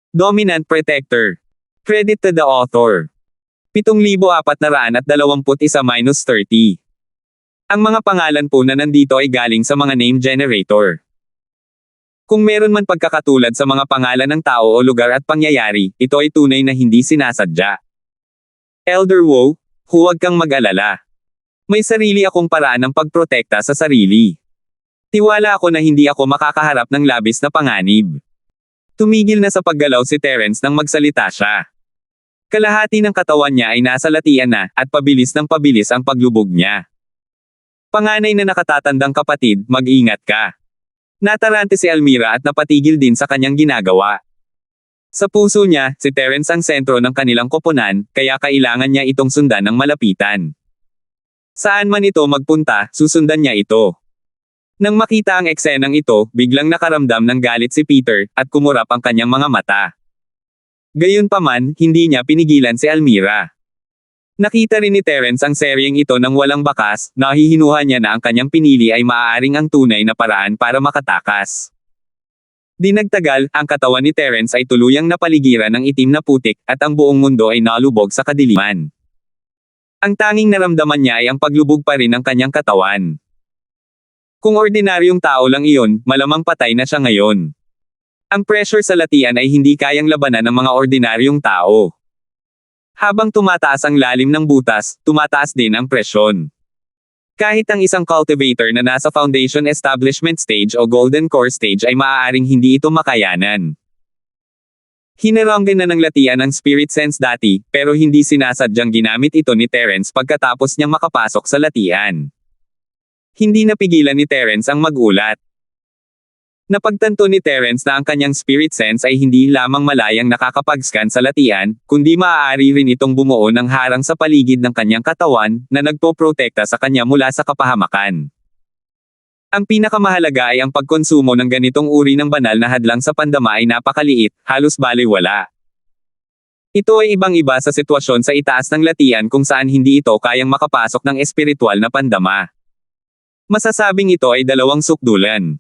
Dominant Protector. Credit to the author. 7,421-30. Ang mga pangalan po na nandito ay galing sa mga name generator. Kung meron man pagkakatulad sa mga pangalan ng tao o lugar at pangyayari, ito ay tunay na hindi sinasadya. Elder Wu, huwag kang mag-alala. May sarili akong paraan ng pagprotekta sa sarili. Tiwala ako na hindi ako makakaharap ng labis na panganib. Tumigil na sa paggalaw si Terence nang magsalita siya. Kalahati ng katawan niya ay nasa latian na, at pabilis ng pabilis ang paglubog niya. Panganay na nakatatandang kapatid, mag-ingat ka. Natarante si Almira at napatigil din sa kanyang ginagawa. Sa puso niya, si Terence ang sentro ng kanilang koponan, kaya kailangan niya itong sundan ng malapitan. Saan man ito magpunta, susundan niya ito. Nang makita ang eksenang ito, biglang nakaramdam ng galit si Peter, at kumurap ang kanyang mga mata. Gayunpaman, hindi niya pinigilan si Almira. Nakita rin ni Terence ang seryeng ito nang walang bakas, nahihinuha niya na ang kanyang pinili ay maaaring ang tunay na paraan para makatakas. Di nagtagal, ang katawan ni Terence ay tuluyang napaligiran ng itim na putik, at ang buong mundo ay nalubog sa kadiliman. Ang tanging naramdaman niya ay ang paglubog pa rin ng kanyang katawan. Kung ordinaryong tao lang iyon, malamang patay na siya ngayon. Ang pressure sa latian ay hindi kayang labanan ng mga ordinaryong tao. Habang tumataas ang lalim ng butas, tumataas din ang presyon. Kahit ang isang cultivator na nasa foundation establishment stage o golden core stage ay maaaring hindi ito makayanan. Hinaranggan na ng latian ang spirit sense dati, pero hindi sinasadyang ginamit ito ni Terence pagkatapos niyang makapasok sa latian. Hindi napigilan ni Terence ang magulat. Napagtanto ni Terence na ang kanyang spirit sense ay hindi lamang malayang nakakapag-scan sa latian, kundi maaari rin itong bumuo ng harang sa paligid ng kanyang katawan, na nagpoprotekta sa kanya mula sa kapahamakan. Ang pinakamahalaga ay ang pagkonsumo ng ganitong uri ng banal na hadlang sa pandama ay napakaliit, halos balewala. Ito ay ibang-iba sa sitwasyon sa itaas ng latian kung saan hindi ito kayang makapasok ng espiritual na pandama. Masasabing ito ay dalawang sukdulan.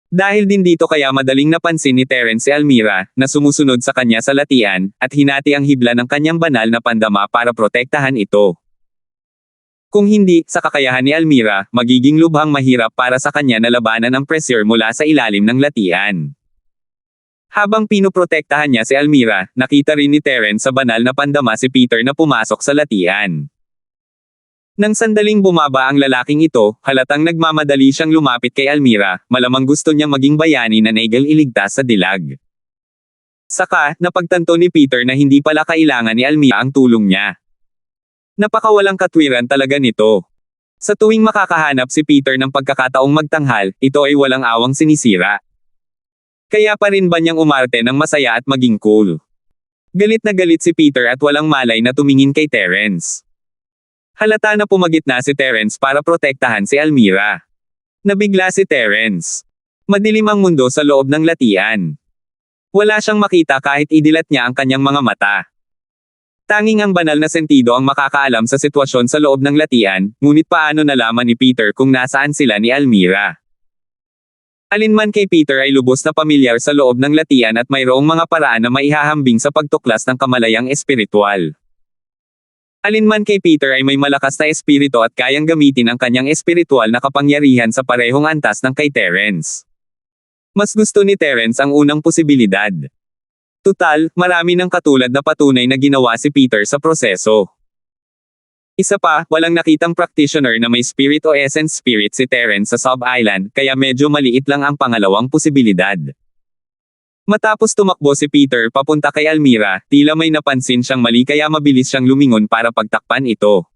Dahil din dito kaya madaling napansin ni Terence si Almira, na sumusunod sa kanya sa latian, at hinati ang hibla ng kanyang banal na pandama para protektahan ito. Kung hindi, sa kakayahan ni Almira, magiging lubhang mahirap para sa kanya na labanan ang pressure mula sa ilalim ng latian. Habang pinoprotektahan niya si Almira, nakita rin ni Terence sa banal na pandama si Peter na pumasok sa latian. Nang sandaling bumaba ang lalaking ito, halatang nagmamadali siyang lumapit kay Almira, malamang gusto niyang maging bayani na naigal iligtas sa dilag. Saka, napagtanto ni Peter na hindi pala kailangan ni Almira ang tulong niya. Napakawalang katwiran talaga nito. Sa tuwing makakahanap si Peter ng pagkakataong magtanghal, ito ay walang awang sinisira. Kaya pa rin ba niyang umarte ng masaya at maging cool? Galit na galit si Peter at walang malay na tumingin kay Terence. Halata na pumagit na si Terence para protektahan si Almira. Nabigla si Terence. Madilim ang mundo sa loob ng latian. Wala siyang makita kahit idilat niya ang kanyang mga mata. Tanging ang banal na sentido ang makakaalam sa sitwasyon sa loob ng latian, ngunit paano nalaman ni Peter kung nasaan sila ni Almira? Alinman kay Peter ay lubos na pamilyar sa loob ng latian at mayroong mga paraan na maihahambing sa pagtuklas ng kamalayang espiritual. Alinman kay Peter ay may malakas na espiritu at kayang gamitin ang kanyang espiritual na kapangyarihan sa parehong antas ng kay Terence. Mas gusto ni Terence ang unang posibilidad. Tutal, marami ng katulad na patunay na ginawa si Peter sa proseso. Isa pa, walang nakitang practitioner na may spirit o essence spirit si Terence sa sub-island, kaya medyo maliit lang ang pangalawang posibilidad. Matapos tumakbo si Peter papunta kay Almira, tila may napansin siyang mali kaya mabilis siyang lumingon para pagtakpan ito.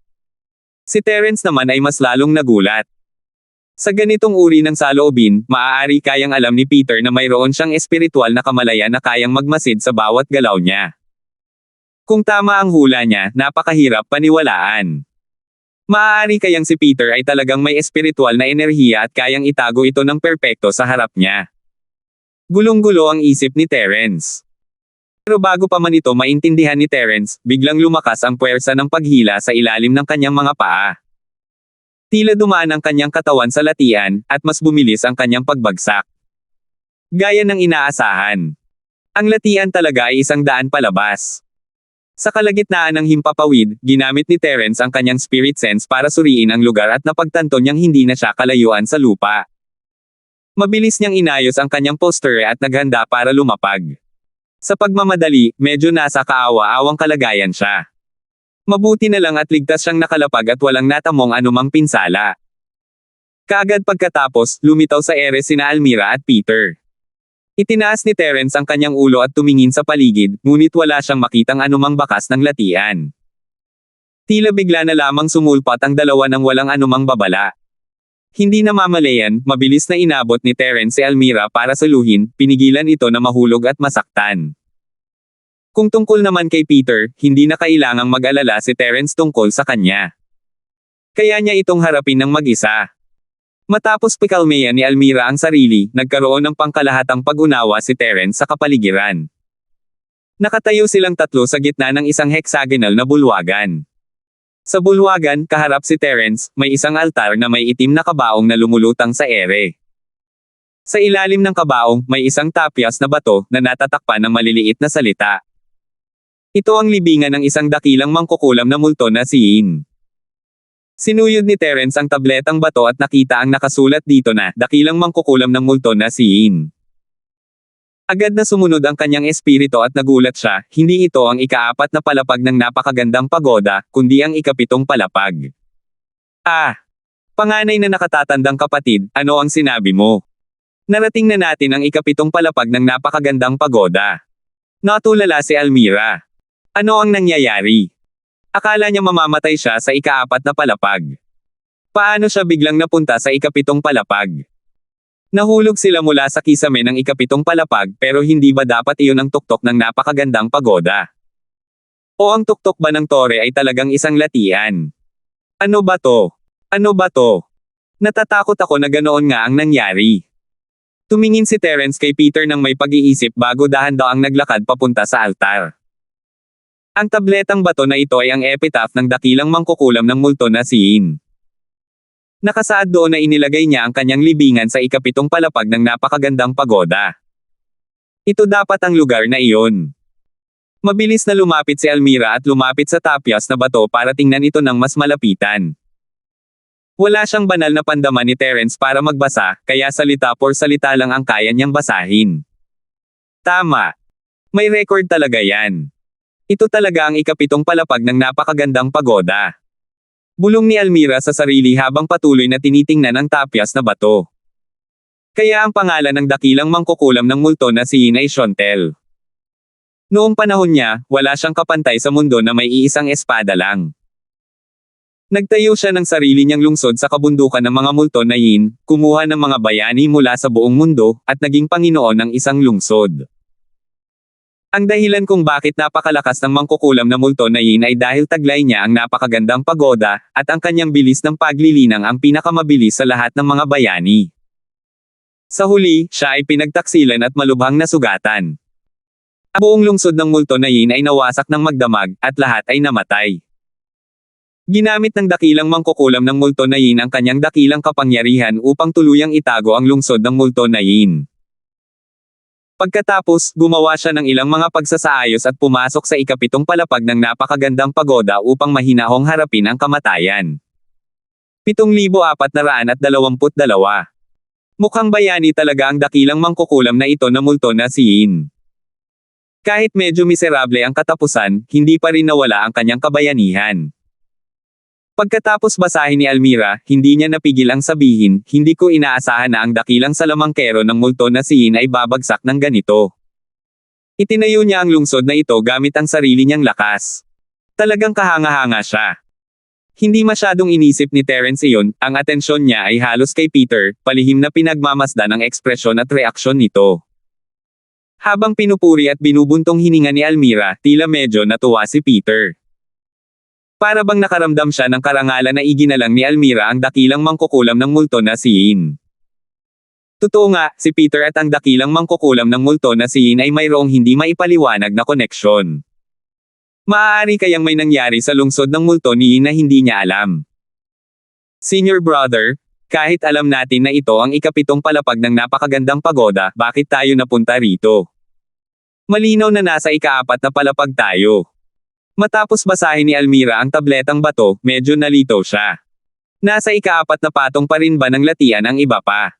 Si Terence naman ay mas lalong nagulat. Sa ganitong uri ng saloobin, maaari kayang alam ni Peter na mayroon siyang espiritual na kamalayan na kayang magmasid sa bawat galaw niya. Kung tama ang hula niya, napakahirap paniwalaan. Maaari kayang si Peter ay talagang may espiritual na enerhiya at kayang itago ito ng perpekto sa harap niya. Gulong-gulo ang isip ni Terence. Pero bago pa man ito maintindihan ni Terence, biglang lumakas ang puwersa ng paghila sa ilalim ng kanyang mga paa. Tila dumaan ang kanyang katawan sa latian, at mas bumilis ang kanyang pagbagsak. Gaya ng inaasahan. Ang latian talaga ay 100 palabas. Sa kalagitnaan ng himpapawid, ginamit ni Terence ang kanyang spirit sense para suriin ang lugar at napagtanto niyang hindi na siya kalayuan sa lupa. Mabilis niyang inayos ang kanyang posture at naghanda para lumapag. Sa pagmamadali, medyo nasa kaawa-awang kalagayan siya. Mabuti na lang at ligtas siyang nakalapag at walang natamong anumang pinsala. Kaagad pagkatapos, lumitaw sa ere sina Almira at Peter. Itinaas ni Terence ang kanyang ulo at tumingin sa paligid, ngunit wala siyang makitang anumang bakas ng latian. Tila bigla na lamang sumulpat ang dalawa ng walang anumang babala. Hindi namamalayan, mabilis na inabot ni Terence si Almira para saluhin, pinigilan ito na mahulog at masaktan. Kung tungkol naman kay Peter, hindi na kailangang mag-alala si Terence tungkol sa kanya. Kaya niya itong harapin ng mag-isa. Matapos pikalmeyan ni Almira ang sarili, nagkaroon ng pangkalahatang pag-unawa si Terence sa kapaligiran. Nakatayo silang tatlo sa gitna ng isang hexagonal na bulwagan. Sa bulwagan, kaharap si Terence, may isang altar na may itim na kabaong na lumulutang sa ere. Sa ilalim ng kabaong, may isang tapyas na bato na natatakpan ng maliliit na salita. Ito ang libingan ng isang dakilang mangkukulam na multo na si Yin. Sinuyod ni Terence ang tabletang bato at nakita ang nakasulat dito na, dakilang mangkukulam ng multo na si Yin. Agad na sumunod ang kanyang espiritu at nagulat siya, hindi ito ang ika-4 na palapag ng napakagandang pagoda, kundi ang ika-7 palapag. Panganay na nakatatandang kapatid, ano ang sinabi mo? Narating na natin ang ika-7 palapag ng napakagandang pagoda. Natulala si Almira. Ano ang nangyayari? Akala niya mamamatay siya sa ika-4 na palapag. Paano siya biglang napunta sa ika-7 palapag? Nahulog sila mula sa kisame ng ika-7 palapag pero hindi ba dapat iyon ang tuktok ng napakagandang pagoda? O ang tuktok ba ng tore ay talagang isang latian? Ano ba to? Ano ba to? Natatakot ako na ganoon nga ang nangyari. Tumingin si Terence kay Peter nang may pag-iisip bago dahan-daang naglakad papunta sa altar. Ang tabletang bato na ito ay ang epitaph ng dakilang mangkukulam ng multo na si Yin. Nakasaad doon na inilagay niya ang kanyang libingan sa ika-7 palapag ng napakagandang pagoda. Ito dapat ang lugar na iyon. Mabilis na lumapit si Almira at lumapit sa tapyas na bato para tingnan ito ng mas malapitan. Wala siyang banal na pandaman ni Terence para magbasa, kaya salita por salita lang ang kaya niyang basahin. Tama. May record talaga yan. Ito talaga ang ika-7 palapag ng napakagandang pagoda. Bulong ni Almira sa sarili habang patuloy na tinitingnan ang tapyas na bato. Kaya ang pangalan ng dakilang mangkukulam ng multo na si Yin ay Shontel. Noong panahon niya, wala siyang kapantay sa mundo na may iisang espada lang. Nagtayo siya ng sarili niyang lungsod sa kabundukan ng mga multo na Yin, kumuha ng mga bayani mula sa buong mundo, at naging Panginoon ng isang lungsod. Ang dahilan kung bakit napakalakas ng mangkukulam na multo na Yin ay dahil taglay niya ang napakagandang pagoda, at ang kanyang bilis ng paglilinang ang pinakamabilis sa lahat ng mga bayani. Sa huli, siya ay pinagtaksilan at malubhang nasugatan. Ang buong lungsod ng multo na Yin ay nawasak ng magdamag, at lahat ay namatay. Ginamit ng dakilang mangkukulam ng multo na Yin ang kanyang dakilang kapangyarihan upang tuluyang itago ang lungsod ng multo na Yin. Pagkatapos, gumawa siya ng ilang mga pagsasaayos at pumasok sa ika-7 palapag ng napakagandang pagoda upang mahinahong harapin ang kamatayan. 7,422. Mukhang bayani talaga ang dakilang mangkukulam na ito na multo na si Yin. Kahit medyo miserable ang katapusan, hindi pa rin nawala ang kanyang kabayanihan. Pagkatapos basahin ni Almira, hindi niya napigil ang sabihin, hindi ko inaasahan na ang dakilang salamangkero ng multo na si Yin ay babagsak ng ganito. Itinayo niya ang lungsod na ito gamit ang sarili niyang lakas. Talagang kahanga-hanga siya. Hindi masyadong inisip ni Terence iyon, ang atensyon niya ay halos kay Peter, palihim na pinagmamasdan ang ekspresyon at reaksyon nito. Habang pinupuri at binubuntong hininga ni Almira, tila medyo natuwa si Peter. Para bang nakaramdam siya ng karangalan na iginalang ni Almira ang dakilang mangkukulam ng multo na si Yin. Totoo nga, si Peter at ang dakilang mangkukulam ng multo na si Yin ay mayroong hindi maipaliwanag na koneksyon. Maaari kayang may nangyari sa lungsod ng multo ni Yin na hindi niya alam. Senior brother, kahit alam natin na ito ang ika-7 palapag ng napakagandang pagoda, bakit tayo napunta rito? Malinaw na nasa ika-4 na palapag tayo. Matapos basahin ni Almira ang tabletang bato, medyo nalito siya. Nasa ika-4 na patong pa rin ba ng latian ang iba pa?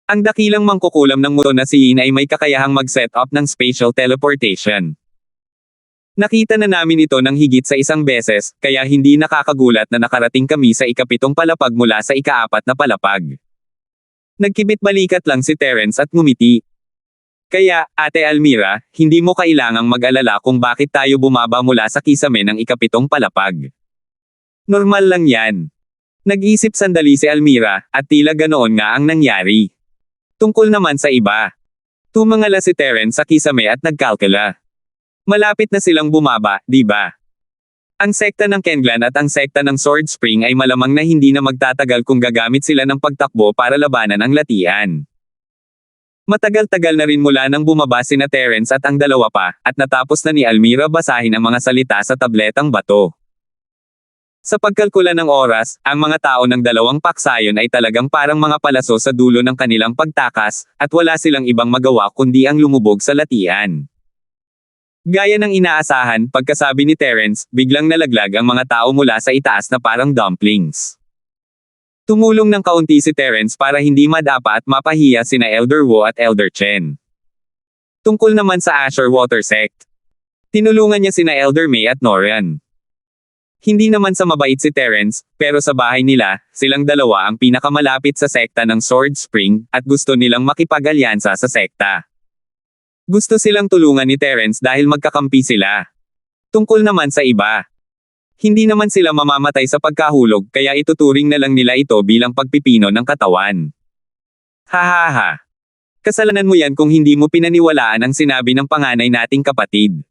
Ang dakilang mangkukulam ng multo na si Yin ay may kakayahang mag-set up ng spatial teleportation. Nakita na namin ito ng higit sa isang beses, kaya hindi nakakagulat na nakarating kami sa ika-7 palapag mula sa ika-4 na palapag. Nagkibit-balikat lang si Terence at ngumiti. Kaya, Ate Almira, hindi mo kailangang mag-alala kung bakit tayo bumaba mula sa kisame ng ika-7 palapag. Normal lang yan. Nag-isip sandali si Almira, at tila ganoon nga ang nangyari. Tungkol naman sa iba. Tumangala si Terence sa kisame at nagkalkula. Malapit na silang bumaba, di ba? Ang sekta ng Kenglan at ang sekta ng Sword Spring ay malamang na hindi na magtatagal kung gagamit sila ng pagtakbo para labanan ang latian. Matagal-tagal na rin mula nang bumaba sina Terence at ang dalawa pa, at natapos na ni Almira basahin ang mga salita sa tabletang bato. Sa pagkalkula ng oras, ang mga tao ng dalawang paksayon ay talagang parang mga palaso sa dulo ng kanilang pagtakas, at wala silang ibang magawa kundi ang lumubog sa latian. Gaya ng inaasahan, pagkasabi ni Terence, biglang nalaglag ang mga tao mula sa itaas na parang dumplings. Tumulong ng kaunti si Terence para hindi madapa at mapahiya sina Elder Wu at Elder Chen. Tungkol naman sa Asher Water Sect. Tinulungan niya sina Elder May at Norian. Hindi naman sa mabait si Terence, pero sa bahay nila, silang dalawa ang pinakamalapit sa sekta ng Sword Spring, at gusto nilang makipag-alyansa sa sekta. Gusto silang tulungan ni Terence dahil magkakampi sila. Tungkol naman sa iba. Hindi naman sila mamamatay sa pagkahulog kaya ituturing na lang nila ito bilang pagpipino ng katawan. Hahaha. Kasalanan mo yan kung hindi mo pinaniwalaan ang sinabi ng panganay nating kapatid.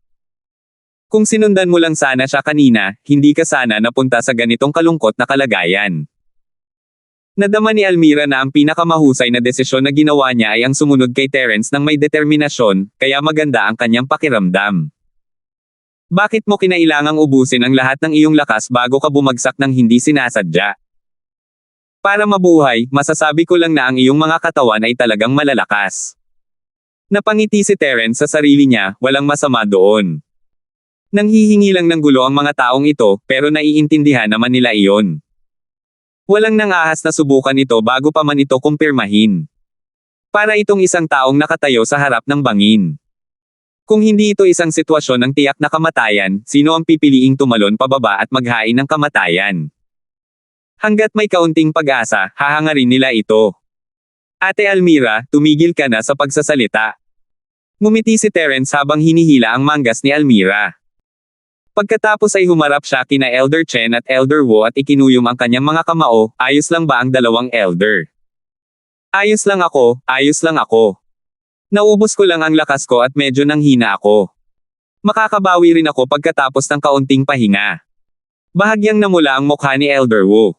Kung sinundan mo lang sana siya kanina, hindi ka sana napunta sa ganitong kalungkot na kalagayan. Nadama ni Almira na ang pinakamahusay na desisyon na ginawa niya ay ang sumunod kay Terence ng may determinasyon, kaya maganda ang kanyang pakiramdam. Bakit mo kinailangang ubusin ang lahat ng iyong lakas bago ka bumagsak ng hindi sinasadya? Para mabuhay, masasabi ko lang na ang iyong mga katawan ay talagang malalakas. Napangiti si Terence sa sarili niya, walang masama doon. Nanghihingi lang ng gulo ang mga taong ito, pero naiintindihan naman nila iyon. Walang nangahas na subukan ito bago pa man ito kumpirmahin. Para itong isang taong nakatayo sa harap ng bangin. Kung hindi ito isang sitwasyon ng tiyak na kamatayan, sino ang pipiliing tumalon pababa at maghain ng kamatayan? Hanggat may kaunting pag-asa, hahangarin nila ito. Ate Almira, tumigil ka na sa pagsasalita. Ngumiti si Terence habang hinihila ang manggas ni Almira. Pagkatapos ay humarap siya kina Elder Chen at Elder Wu at ikinuyom ang kanyang mga kamao, ayos lang ba ang dalawang elder? Ayos lang ako, ayos lang ako. Naubos ko lang ang lakas ko at medyo nanghina ako. Makakabawi rin ako pagkatapos ng kaunting pahinga. Bahagyang namula ang mukha ni Elder Wu.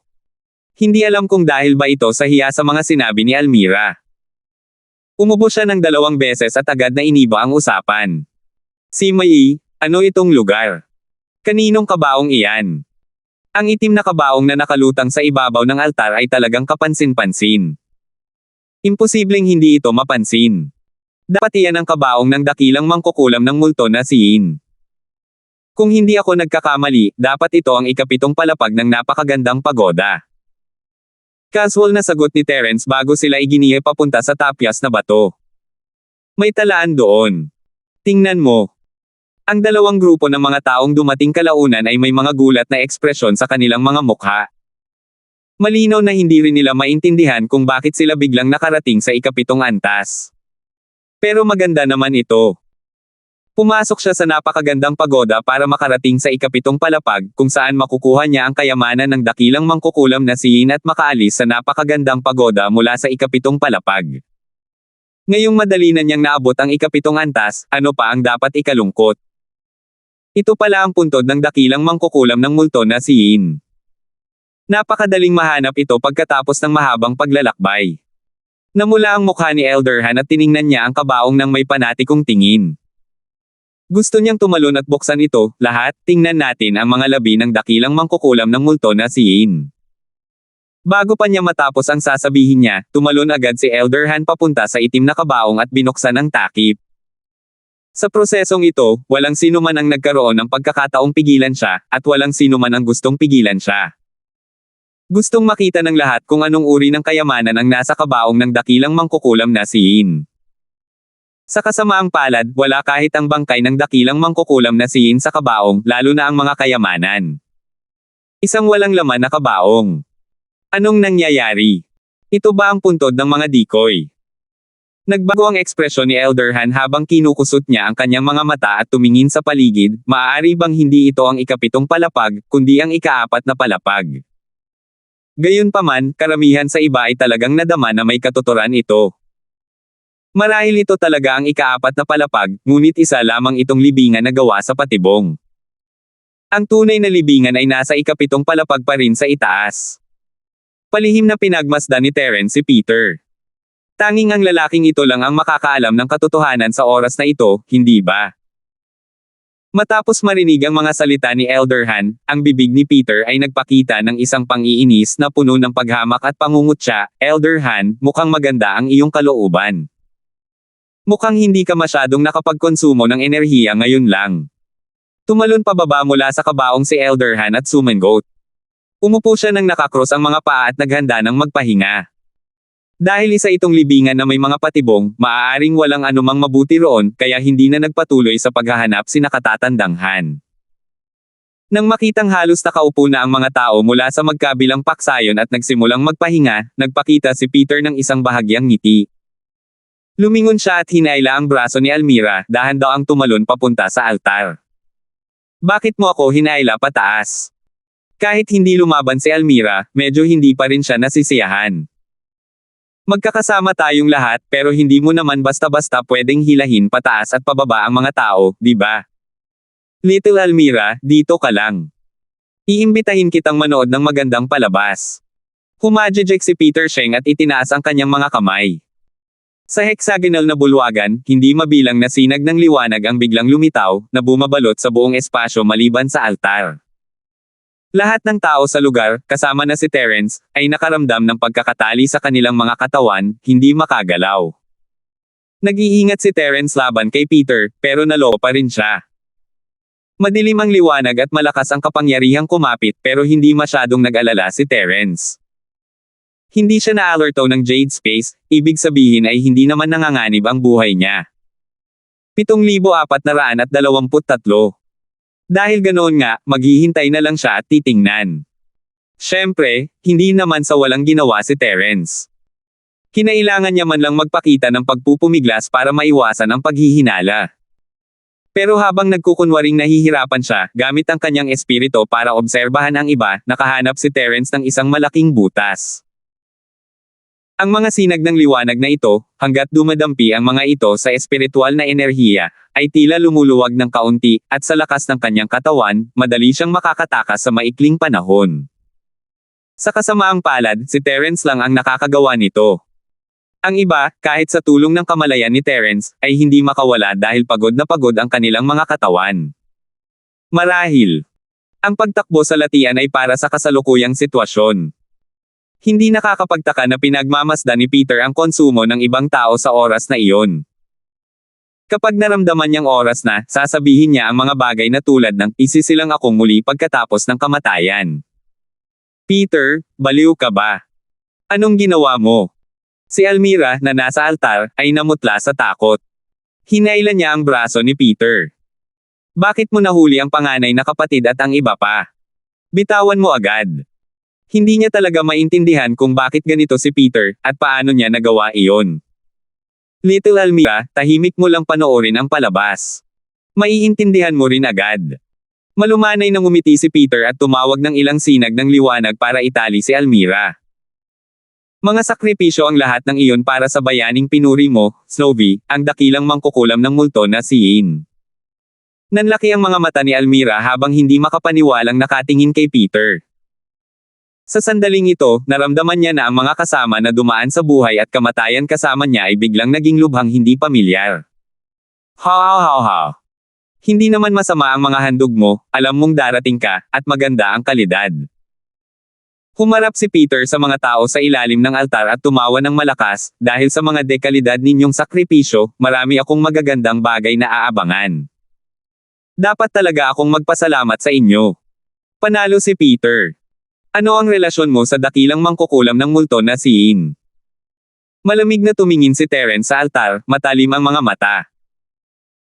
Hindi alam kung dahil ba ito sa hiya sa mga sinabi ni Almira. Umubo siya ng 2 beses at agad na iniba ang usapan. Si Mai, ano itong lugar? Kaninong kabaong iyan? Ang itim na kabaong na nakalutang sa ibabaw ng altar ay talagang kapansin-pansin. Imposibleng hindi ito mapansin. Dapat iyan ang kabaong ng dakilang mangkukulam ng multo na si Yin. Kung hindi ako nagkakamali, dapat ito ang ika-7 palapag ng napakagandang pagoda. Casual na sagot ni Terence bago sila iginiye papunta sa tapyas na bato. May talaan doon. Tingnan mo. Ang 2 grupo ng mga taong dumating kalaunan ay may mga gulat na ekspresyon sa kanilang mga mukha. Malinaw na hindi rin nila maintindihan kung bakit sila biglang nakarating sa ika-7 antas. Pero maganda naman ito. Pumasok siya sa napakagandang pagoda para makarating sa ika-7 palapag kung saan makukuha niya ang kayamanan ng dakilang mangkukulam na si Yin at makaalis sa napakagandang pagoda mula sa ika-7 palapag. Ngayong madali na niyang naabot ang ika-7 antas, ano pa ang dapat ikalungkot? Ito pala ang puntod ng dakilang mangkukulam ng multo na si Yin. Napakadaling mahanap ito pagkatapos ng mahabang paglalakbay. Namula ang mukha ni Elder Han at tiningnan niya ang kabaong ng may panatikong tingin. Gusto niyang tumalon at buksan ito, lahat, tingnan natin ang mga labi ng dakilang mangkukulam ng multo na si Yin. Bago pa niya matapos ang sasabihin niya, tumalon agad si Elder Han papunta sa itim na kabaong at binuksan ang takip. Sa prosesong ito, walang sino man ang nagkaroon ng pagkakataong pigilan siya, at walang sino man ang gustong pigilan siya. Gustong makita ng lahat kung anong uri ng kayamanan ang nasa kabaong ng dakilang mangkukulam na si Yin. Sa kasamaang palad, wala kahit ang bangkay ng dakilang mangkukulam na si Yin sa kabaong, lalo na ang mga kayamanan. Isang walang laman na kabaong. Anong nangyayari? Ito ba ang puntod ng mga decoy? Nagbago ang ekspresyon ni Elder Han habang kinukusot niya ang kanyang mga mata at tumingin sa paligid. Maaari bang hindi ito ang ikapitong palapag, kundi ang ikaapat na palapag? Gayunpaman, karamihan sa iba ay talagang nadama na may katuturan ito. Marahil ito talaga ang ikaapat na palapag, ngunit isa lamang itong libingan na gawa sa patibong. Ang tunay na libingan ay nasa ikapitong palapag pa rin sa itaas. Palihim na pinagmasdan ni Terence si Peter. Tanging ang lalaking ito lang ang makakaalam ng katotohanan sa oras na ito, hindi ba? Matapos marinig ang mga salita ni Elder Han, ang bibig ni Peter ay nagpakita ng isang pang-iinis na puno ng paghamak at pangungutya. Elder Han, mukhang maganda ang iyong kalooban. Mukhang hindi ka masyadong nakapagkonsumo ng enerhiya ngayon lang. Tumalon pababa mula sa kabaong si Elder Han at sumangot. Umupo siya nang nakakross ang mga paa at naghanda ng magpahinga. Dahil isa itong libingan na may mga patibong, maaaring walang anumang mabuti roon, kaya hindi na nagpatuloy sa paghahanap si nakatatandang Han. Nang makitang halos nakaupo na ang mga tao mula sa magkabilang paksayon at nagsimulang magpahinga, nagpakita si Peter ng isang bahagyang ngiti. Lumingon siya at hinayla ang braso ni Almira, dahan daw ang tumalon papunta sa altar. Bakit mo ako hinayla pataas? Kahit hindi lumaban si Almira, medyo hindi pa rin siya nasisiyahan. Magkakasama tayong lahat, pero hindi mo naman basta-basta pwedeng hilahin pataas at pababa ang mga tao, di ba? Little Almira, dito ka lang. Iimbitahin kitang manood ng magandang palabas. Humajejek si Peter Sheng at itinaas ang kanyang mga kamay. Sa hexagonal na bulwagan, hindi mabilang na sinag ng liwanag ang biglang lumitaw, na bumabalot sa buong espasyo maliban sa altar. Lahat ng tao sa lugar, kasama na si Terence, ay nakaramdam ng pagkakatali sa kanilang mga katawan, hindi makagalaw. Nag-iingat si Terence laban kay Peter, pero naloko pa rin siya. Madilim ang liwanag at malakas ang kapangyarihang kumapit pero hindi masyadong nag-alala si Terence. Hindi siya na-alerto ng Jade Space, ibig sabihin ay hindi naman nanganganib ang buhay niya. 7,423. Dahil ganoon nga, maghihintay na lang siya at titingnan. Siyempre, hindi naman sa walang ginawa si Terence. Kinailangan niya man lang magpakita ng pagpupumiglas para maiwasan ang paghihinala. Pero habang nagkukunwaring nahihirapan siya, gamit ang kanyang espiritu para obserbahan ang iba, nakahanap si Terence ng isang malaking butas. Ang mga sinag ng liwanag na ito, hanggat dumadampi ang mga ito sa espiritual na enerhiya, ay tila lumuluwag ng kaunti, at sa lakas ng kanyang katawan, madali siyang makakatakas sa maikling panahon. Sa kasamaang palad, si Terence lang ang nakakagawa nito. Ang iba, kahit sa tulong ng kamalayan ni Terence, ay hindi makawala dahil pagod na pagod ang kanilang mga katawan. Marahil, ang pagtakbo sa latian ay para sa kasalukuyang sitwasyon. Hindi nakakapagtaka na pinagmamasdan ni Peter ang konsumo ng ibang tao sa oras na iyon. Kapag naramdaman niyang oras na, sasabihin niya ang mga bagay na tulad ng, isisilang akong muli pagkatapos ng kamatayan. Peter, baliw ka ba? Anong ginawa mo? Si Almira, na nasa altar, ay namutla sa takot. Hinayla niya ang braso ni Peter. Bakit mo nahuli ang panganay na kapatid at ang iba pa? Bitawan mo agad. Hindi niya talaga maintindihan kung bakit ganito si Peter, at paano niya nagawa iyon. Little Almira, tahimik mo lang panoorin ang palabas. Maiintindihan mo rin agad. Malumanay nang umiti si Peter at tumawag ng ilang sinag ng liwanag para itali si Almira. Mga sakripisyo ang lahat ng iyon para sa bayaning pinuri mo, Snowy, ang dakilang mangkukulam ng multo na si Yin. Nanlaki ang mga mata ni Almira habang hindi makapaniwalang nakatingin kay Peter. Sa sandaling ito, naramdaman niya na ang mga kasama na dumaan sa buhay at kamatayan kasama niya ay biglang naging lubhang hindi pamilyar. Ha. Hindi naman masama ang mga handog mo, alam mong darating ka, at maganda ang kalidad. Humarap si Peter sa mga tao sa ilalim ng altar at tumawa ng malakas, dahil sa mga dekalidad ninyong sakripisyo, marami akong magagandang bagay na aabangan. Dapat talaga akong magpasalamat sa inyo. Panalo si Peter. Ano ang relasyon mo sa dakilang mangkukulam ng multo na si In? Malamig na tumingin si Terence sa altar, matalim ang mga mata.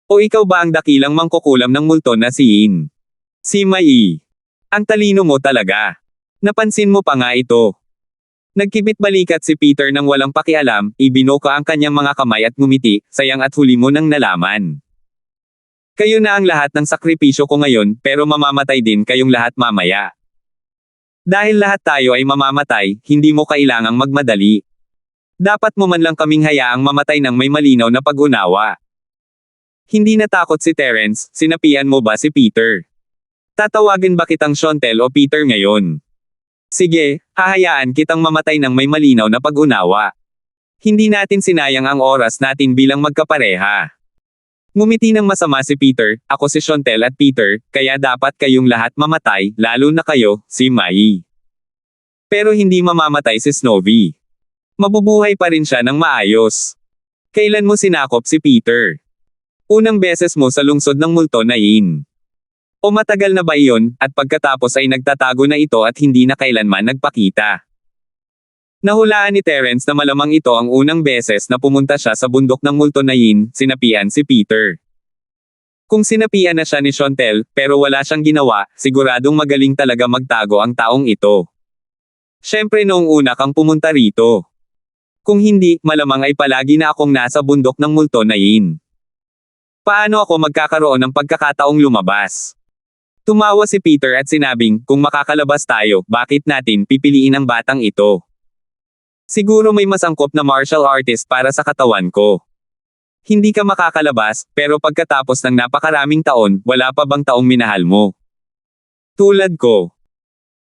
O ikaw ba ang dakilang mangkukulam ng multo na si In? Si Mai. Ang talino mo talaga. Napansin mo pa nga ito. Nagkibit balikat si Peter nang walang pakialam, ibinoka ang kanyang mga kamay at ngumiti, sayang at huli mo nang nalaman. Kayo na ang lahat ng sakripisyo ko ngayon, pero mamamatay din kayong lahat mamaya. Dahil lahat tayo ay mamamatay, hindi mo kailangang magmadali. Dapat mo man lang kaming hayaang mamatay ng may malinaw na pag-unawa. Hindi natakot si Terence, sinapian mo ba si Peter? Tatawagin ba kitang Shontel o Peter ngayon? Sige, hahayaan kitang mamatay ng may malinaw na pag-unawa. Hindi natin sinayang ang oras natin bilang magkapareha. Ngumiti ng masama si Peter, ako si Shontel at Peter, kaya dapat kayong lahat mamatay, lalo na kayo, si Mai. Pero hindi mamamatay si Snowy. Mabubuhay pa rin siya ng maayos. Kailan mo sinakop si Peter? Unang beses mo sa lungsod ng multo na In. O matagal na ba iyon, at pagkatapos ay nagtatago na ito at hindi na kailanman nagpakita? Nahulaan ni Terence na malamang ito ang unang beses na pumunta siya sa bundok ng multo na In, sinapian si Peter. Kung sinapian na siya ni Shontel, pero wala siyang ginawa, siguradong magaling talaga magtago ang taong ito. Siyempre noong una kang pumunta rito. Kung hindi, malamang ay palagi na akong nasa bundok ng multo na In. Paano ako magkakaroon ng pagkakataong lumabas? Tumawa si Peter at sinabing, kung makakalabas tayo, bakit natin pipiliin ang batang ito? Siguro may mas angkop na martial artist para sa katawan ko. Hindi ka makakalabas, pero pagkatapos ng napakaraming taon, wala pa bang taong minahal mo? Tulad ko.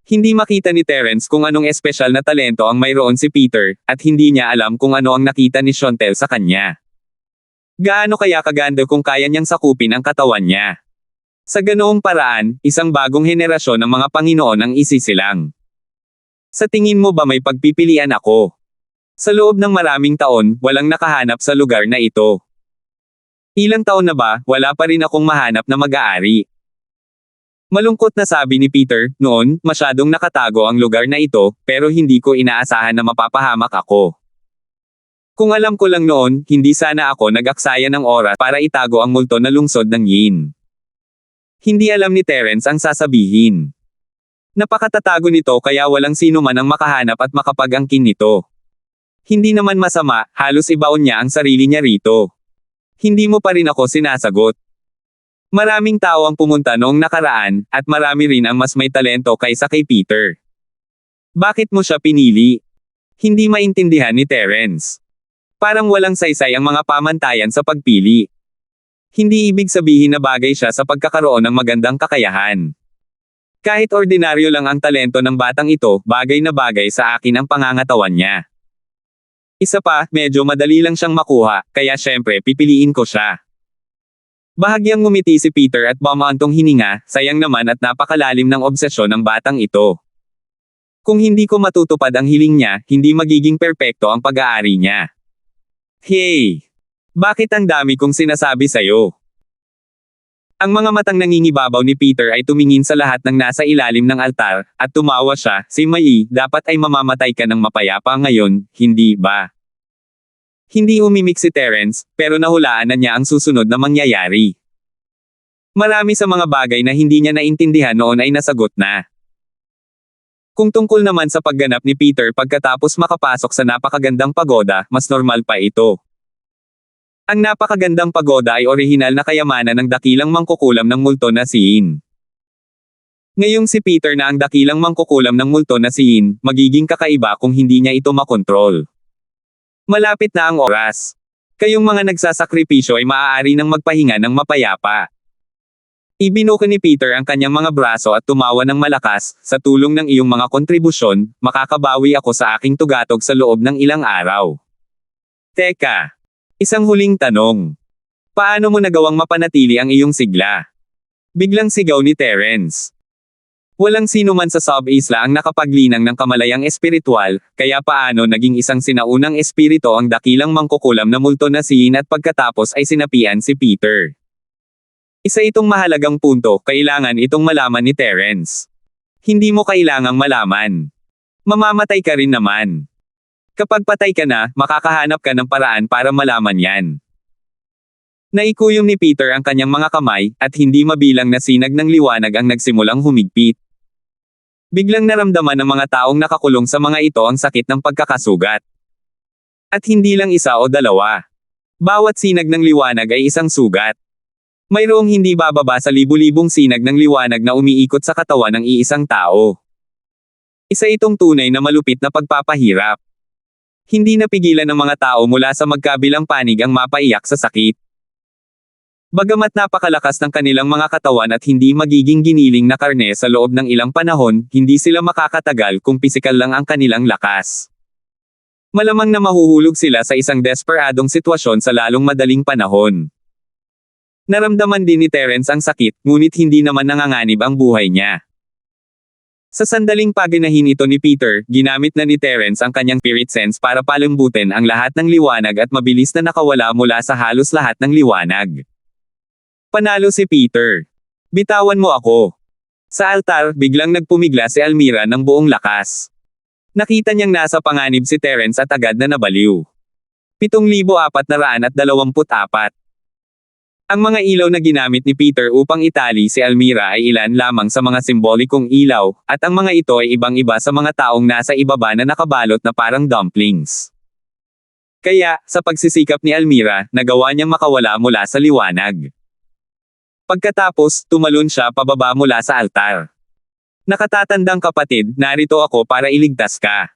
Hindi makita ni Terence kung anong espesyal na talento ang mayroon si Peter, at hindi niya alam kung ano ang nakita ni Shontel sa kanya. Gaano kaya kaganda kung kaya niyang sakupin ang katawan niya? Sa ganoong paraan, isang bagong henerasyon ng mga Panginoon ang isisilang. Sa tingin mo ba may pagpipilian ako? Sa loob ng maraming taon, walang nakahanap sa lugar na ito. Ilang taon na ba, wala pa rin akong mahanap na mag-aari. Malungkot na sabi ni Peter, noon, masyadong nakatago ang lugar na ito, pero hindi ko inaasahan na mapapahamak ako. Kung alam ko lang noon, hindi sana ako nag-aksaya ng oras para itago ang multo na lungsod ng Yin. Hindi alam ni Terence ang sasabihin. Napakatatago nito kaya walang sino man ang makahanap at makapag-angkin nito. Hindi naman masama, halos ibaon niya ang sarili niya rito. Hindi mo pa rin ako sinasagot. Maraming tao ang pumunta noong nakaraan, at marami rin ang mas may talento kaysa kay Peter. Bakit mo siya pinili? Hindi maintindihan ni Terence. Parang walang saysay ang mga pamantayan sa pagpili. Hindi ibig sabihin na bagay siya sa pagkakaroon ng magandang kakayahan. Kahit ordinaryo lang ang talento ng batang ito, bagay na bagay sa akin ang pangangatawan niya. Isa pa, medyo madali lang siyang makuha, kaya syempre pipiliin ko siya. Bahagyang ngumiti si Peter at bumaantong hininga, sayang naman at napakalalim ng obsesyon ng batang ito. Kung hindi ko matutupad ang hiling niya, hindi magiging perpekto ang pag-aari niya. Hey! Bakit ang dami kong sinasabi sa'yo? Ang mga matang nangingibabaw ni Peter ay tumingin sa lahat ng nasa ilalim ng altar, at tumawa siya, si Mai, dapat ay mamamatay ka ng mapayapa ngayon, hindi ba? Hindi umimik si Terence, pero nahulaan na niya ang susunod na mangyayari. Marami sa mga bagay na hindi niya naintindihan noon ay nasagot na. Kung tungkol naman sa pagganap ni Peter pagkatapos makapasok sa napakagandang pagoda, mas normal pa ito. Ang napakagandang pagoda ay orihinal na kayamanan ng dakilang mangkukulam ng multo na si In. Ngayong si Peter na ang dakilang mangkukulam ng multo na si In, magiging kakaiba kung hindi niya ito makontrol. Malapit na ang oras. Kayong mga nagsasakripisyo ay maaari nang magpahinga ng mapayapa. Ibinuka ni Peter ang kanyang mga braso at tumawa ng malakas, sa tulong ng iyong mga kontribusyon, makakabawi ako sa aking tugatog sa loob ng ilang araw. Teka. Isang huling tanong. Paano mo nagawang mapanatili ang iyong sigla? Biglang sigaw ni Terence. Walang sino man sa sub-isla ang nakapaglinang ng kamalayang espiritual, kaya paano naging isang sinaunang espirito ang dakilang mangkukulam na multo na si Ian at pagkatapos ay sinapian si Peter. Isa itong mahalagang punto, kailangan itong malaman ni Terence. Hindi mo kailangang malaman. Mamamatay ka rin naman. Kapag patay ka na, makakahanap ka ng paraan para malaman yan. Naikuyom ni Peter ang kanyang mga kamay, at hindi mabilang na sinag ng liwanag ang nagsimulang humigpit. Biglang naramdaman ng mga taong nakakulong sa mga ito ang sakit ng pagkakasugat. At hindi lang isa o dalawa. Bawat sinag ng liwanag ay isang sugat. Mayroong hindi bababa sa libu-libong sinag ng liwanag na umiikot sa katawan ng iisang tao. Isa itong tunay na malupit na pagpapahirap. Hindi napigilan ng mga tao mula sa magkabilang panig ang mapaiyak sa sakit. Bagamat napakalakas ng kanilang mga katawan at hindi magiging giniling na karne sa loob ng ilang panahon, hindi sila makakatagal kung pisikal lang ang kanilang lakas. Malamang na mahuhulog sila sa isang desperadong sitwasyon sa lalong madaling panahon. Naramdaman din ni Terence ang sakit, ngunit hindi naman nanganganib ang buhay niya. Sa sandaling paginahin ito ni Peter, ginamit na ni Terence ang kanyang spirit sense para palambutin ang lahat ng liwanag at mabilis na nakawala mula sa halos lahat ng liwanag. Panalo si Peter. Bitawan mo ako. Sa altar, biglang nagpumigla si Almira ng buong lakas. Nakita niyang nasa panganib si Terence at agad na nabaliw. 7,424. Ang mga ilaw na ginamit ni Peter upang itali si Almira ay ilan lamang sa mga simbolikong ilaw, at ang mga ito ay ibang-iba sa mga taong nasa ibaba na nakabalot na parang dumplings. Kaya, sa pagsisikap ni Almira, nagawa niyang makawala mula sa liwanag. Pagkatapos, tumalon siya pababa mula sa altar. Nakatatandang kapatid, narito ako para iligtas ka.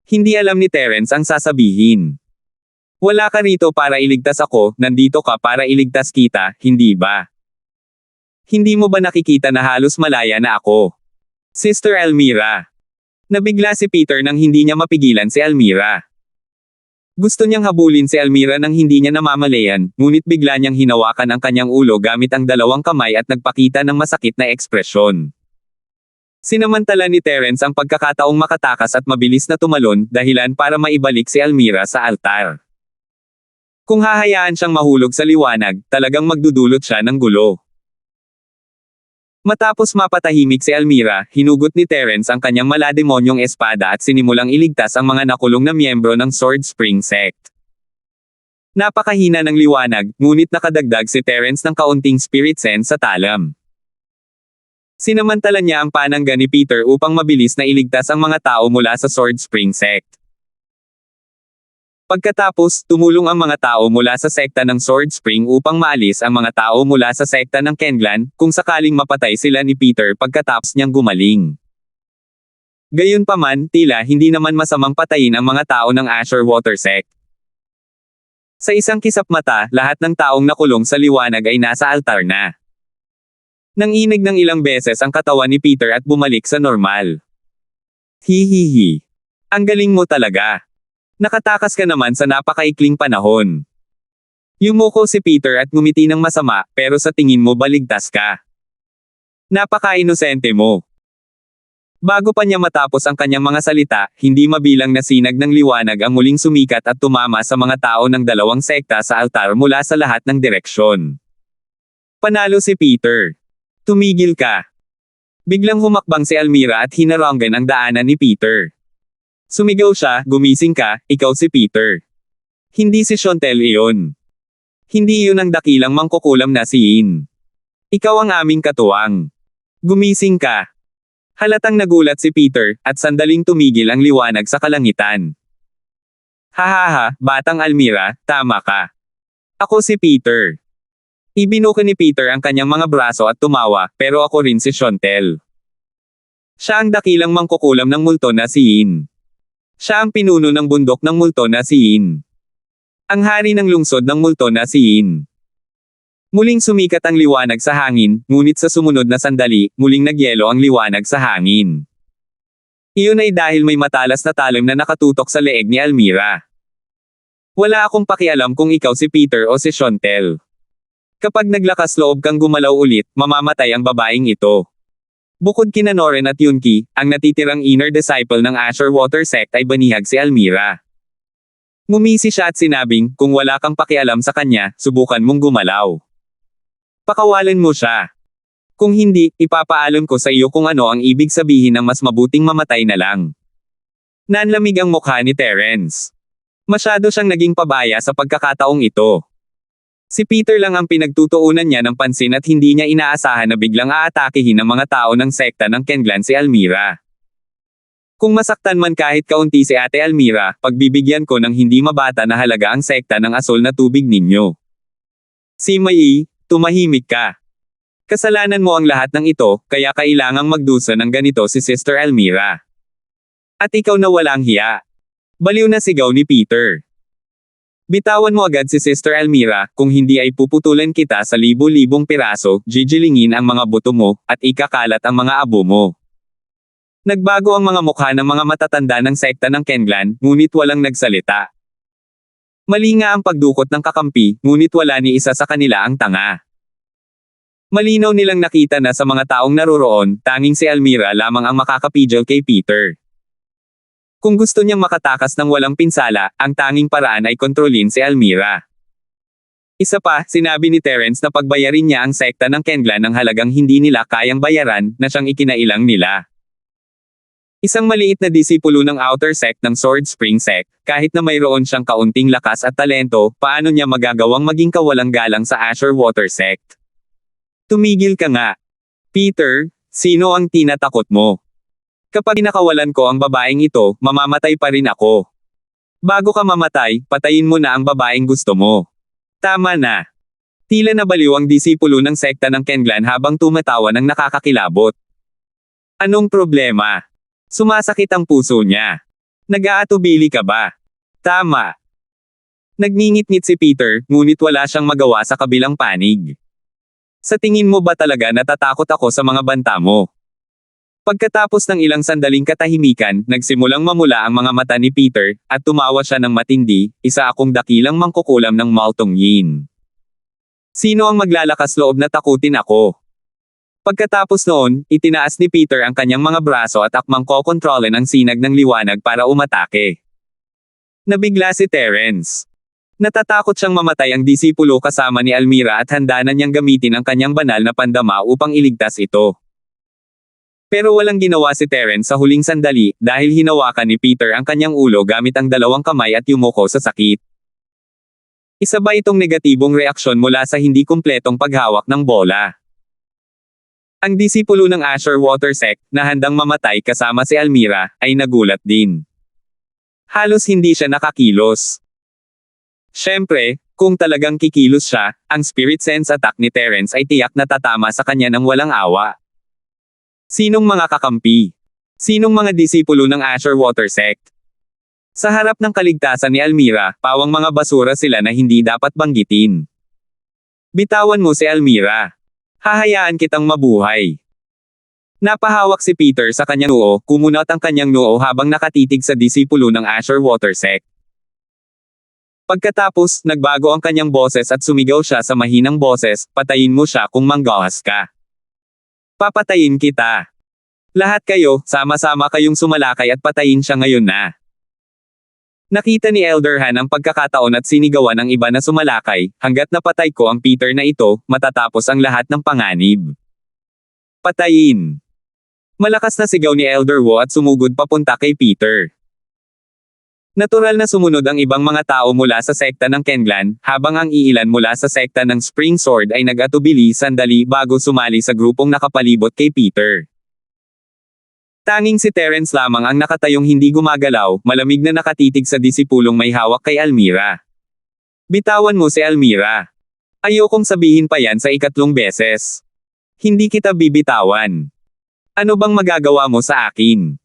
Hindi alam ni Terence ang sasabihin. Wala ka rito para iligtas ako, nandito ka para iligtas kita, hindi ba? Hindi mo ba nakikita na halos malaya na ako? Sister Almira. Nabigla si Peter nang hindi niya mapigilan si Almira. Gusto niyang habulin si Almira nang hindi niya namamalayan, ngunit bigla niyang hinawakan ang kanyang ulo gamit ang dalawang kamay at nagpakita ng masakit na ekspresyon. Sinamantala ni Terence ang pagkakataong makatakas at mabilis na tumalon, dahilan para maibalik si Almira sa altar. Kung hahayaan siyang mahulog sa liwanag, talagang magdudulot siya ng gulo. Matapos mapatahimik si Almira, hinugot ni Terence ang kanyang malademonyong espada at sinimulang iligtas ang mga nakulong na miyembro ng Sword Spring Sect. Napakahina ng liwanag, ngunit nakadagdag si Terence ng kaunting spirit sense sa talam. Sinamantala niya ang panangga ni Peter upang mabilis na iligtas ang mga tao mula sa Sword Spring Sect. Pagkatapos, tumulong ang mga tao mula sa sekta ng Sword Spring upang maalis ang mga tao mula sa sekta ng Kenglan, kung sakaling mapatay sila ni Peter pagkatapos niyang gumaling. Gayunpaman, tila hindi naman masamang patayin ang mga tao ng Azure Water Sect. Sa isang kisap mata, lahat ng taong nakulong sa liwanag ay nasa altar na. Nanginig ng ilang beses ang katawan ni Peter at bumalik sa normal. Hihihi. Ang galing mo talaga. Nakatakas ka naman sa napakaikling panahon. Yumuko si Peter at ngumiti ng masama, pero sa tingin mo baligtas ka. Napaka-inosente mo. Bago pa niya matapos ang kanyang mga salita, hindi mabilang na sinag ng liwanag ang muling sumikat at tumama sa mga tao ng dalawang sekta sa altar mula sa lahat ng direksyon. Panalo si Peter. Tumigil ka. Biglang humakbang si Almira at hinaranggan ang daanan ni Peter. Sumigaw siya, gumising ka, ikaw si Peter. Hindi si Chantel iyon. Hindi iyon ang dakilang mangkukulam na si Ian. Ikaw ang aming katuwang. Gumising ka. Halatang nagulat si Peter, at sandaling tumigil ang liwanag sa kalangitan. Hahaha, batang Almira, tama ka. Ako si Peter. Ibinuka ni Peter ang kanyang mga braso at tumawa, pero ako rin si Chantel. Siya ang dakilang mangkukulam ng multo na si Ian. Siya ang pinuno ng bundok ng multo na si Ian. Ang hari ng lungsod ng multo na si Ian. Muling sumikat ang liwanag sa hangin, ngunit sa sumunod na sandali, muling nagyelo ang liwanag sa hangin. Iyon ay dahil may matalas na talim na nakatutok sa leeg ni Almira. Wala akong pakialam kung ikaw si Peter o si Chantel. Kapag naglakas loob kang gumalaw ulit, mamamatay ang babaeng ito. Bukod kina Noren at Yunki, ang natitirang inner disciple ng Asher Water Sect ay banihag si Almira. Ngumisi siya at sinabing, kung wala kang pakialam sa kanya, subukan mong gumalaw. Pakawalan mo siya. Kung hindi, ipapaalam ko sa iyo kung ano ang ibig sabihin ng mas mabuting mamatay na lang. Nanlamig ang mukha ni Terence. Masyado siyang naging pabaya sa pagkakataong ito. Si Peter lang ang pinagtutuunan niya ng pansin at hindi niya inaasahan na biglang aatakihin ng mga tao ng sekta ng Kenlan si Almira. Kung masaktan man kahit kaunti si Ate Almira, pagbibigyan ko ng hindi mabata na halaga ang sekta ng asol na tubig ninyo. Si Mai, tumahimik ka. Kasalanan mo ang lahat ng ito, kaya kailangang magdusa ng ganito si Sister Almira. At ikaw na walang hiya. Baliw na sigaw ni Peter. Bitawan mo agad si Sister Almira, kung hindi ay puputulan kita sa libo-libong piraso, jijilingin ang mga buto mo, at ikakalat ang mga abo mo. Nagbago ang mga mukha ng mga matatanda ng sekta ng Kenlan, ngunit walang nagsalita. Mali nga ang pagdukot ng kakampi, ngunit wala ni isa sa kanila ang tanga. Malinaw nilang nakita na sa mga taong naroroon, tanging si Almira lamang ang makakapigil kay Peter. Kung gusto niyang makatakas ng walang pinsala, ang tanging paraan ay kontrolin si Almira. Isa pa, sinabi ni Terence na pagbayarin niya ang sekta ng Kenlan ng halagang hindi nila kayang bayaran, na siyang ikinailang nila. Isang maliit na disipulo ng outer sect ng Sword Spring Sect, kahit na mayroon siyang kaunting lakas at talento, paano niya magagawang maging kawalang galang sa Asher Water Sect? Tumigil ka nga. Peter, sino ang tinatakot mo? Kapag nakawalan ko ang babaeng ito, mamamatay pa rin ako. Bago ka mamatay, patayin mo na ang babaeng gusto mo. Tama na. Tila nabaliw ang disipulo ng sekta ng Kenlan habang tumatawa ng nakakakilabot. Anong problema? Sumasakit ang puso niya. Nag-aatubili ka ba? Tama. Nagngingit-ngit si Peter, ngunit wala siyang magawa sa kabilang panig. Sa tingin mo ba talaga natatakot ako sa mga banta mo? Pagkatapos ng ilang sandaling katahimikan, nagsimulang mamula ang mga mata ni Peter, at tumawa siya ng matindi, isa akong dakilang mangkukulam ng Maltong Yin. Sino ang maglalakas loob na takutin ako? Pagkatapos noon, itinaas ni Peter ang kanyang mga braso at akmang kokontrolin ang sinag ng liwanag para umatake. Nabigla si Terence. Natatakot siyang mamatay ang disipulo kasama ni Almira at handa na niyang gamitin ang kanyang banal na pandama upang iligtas ito. Pero walang ginawa si Terence sa huling sandali, dahil hinawakan ni Peter ang kanyang ulo gamit ang dalawang kamay at yumuko sa sakit. Isa ba itong negatibong reaksyon mula sa hindi kumpletong paghawak ng bola? Ang disipulo ng Asher Water Sect, na handang mamatay kasama si Almira, ay nagulat din. Halos hindi siya nakakilos. Siyempre, kung talagang kikilos siya, ang spirit sense attack ni Terence ay tiyak na tatama sa kanya ng walang awa. Sinong mga kakampi? Sinong mga disipulo ng Asher Water Sect? Sa harap ng kaligtasan ni Almira, pawang mga basura sila na hindi dapat banggitin. Bitawan mo si Almira. Hahayaan kitang mabuhay. Napahawak si Peter sa kanyang noo, kumunat ang kanyang noo habang nakatitig sa disipulo ng Asher Water Sect. Pagkatapos, nagbago ang kanyang boses at sumigaw siya sa mahinang boses, patayin mo siya kung manggahas ka. Papatayin kita. Lahat kayo, sama-sama kayong sumalakay at patayin siya ngayon na. Nakita ni Elder Han ang pagkakataon at sinigawan ng iba na sumalakay, hanggat napatay ko ang Peter na ito, matatapos ang lahat ng panganib. Patayin. Malakas na sigaw ni Elder Wu at sumugod papunta kay Peter. Natural na sumunod ang ibang mga tao mula sa sekta ng Kenlan, habang ang iilan mula sa sekta ng Spring Sword ay nag-atubili sandali bago sumali sa grupong nakapalibot kay Peter. Tanging si Terence lamang ang nakatayong hindi gumagalaw, malamig na nakatitig sa disipulong may hawak kay Almira. Bitawan mo si Almira. Ayokong sabihin pa yan sa ikatlong beses. Hindi kita bibitawan. Ano bang magagawa mo sa akin?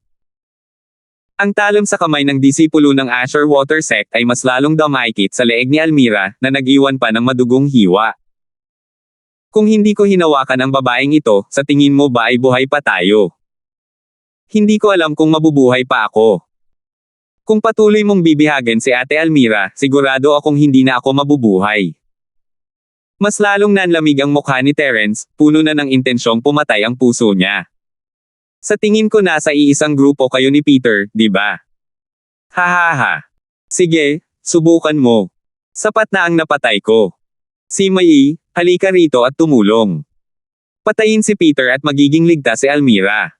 Ang talam sa kamay ng disipulo ng Asher Water Sect ay mas lalong dumaikit sa leeg ni Almira, na nag-iwan pa ng madugong hiwa. Kung hindi ko hinawakan ang babaeng ito, sa tingin mo ba ay buhay pa tayo? Hindi ko alam kung mabubuhay pa ako. Kung patuloy mong bibihagin si Ate Almira, sigurado akong hindi na ako mabubuhay. Mas lalong nanlamig ang mukha ni Terence, puno na ng intensyong pumatay ang puso niya. Sa tingin ko nasa iisang grupo kayo ni Peter, di ba? Hahaha. Sige, subukan mo. Sapat na ang napatay ko. Si Mai, halika rito at tumulong. Patayin si Peter at magiging ligtas si Almira.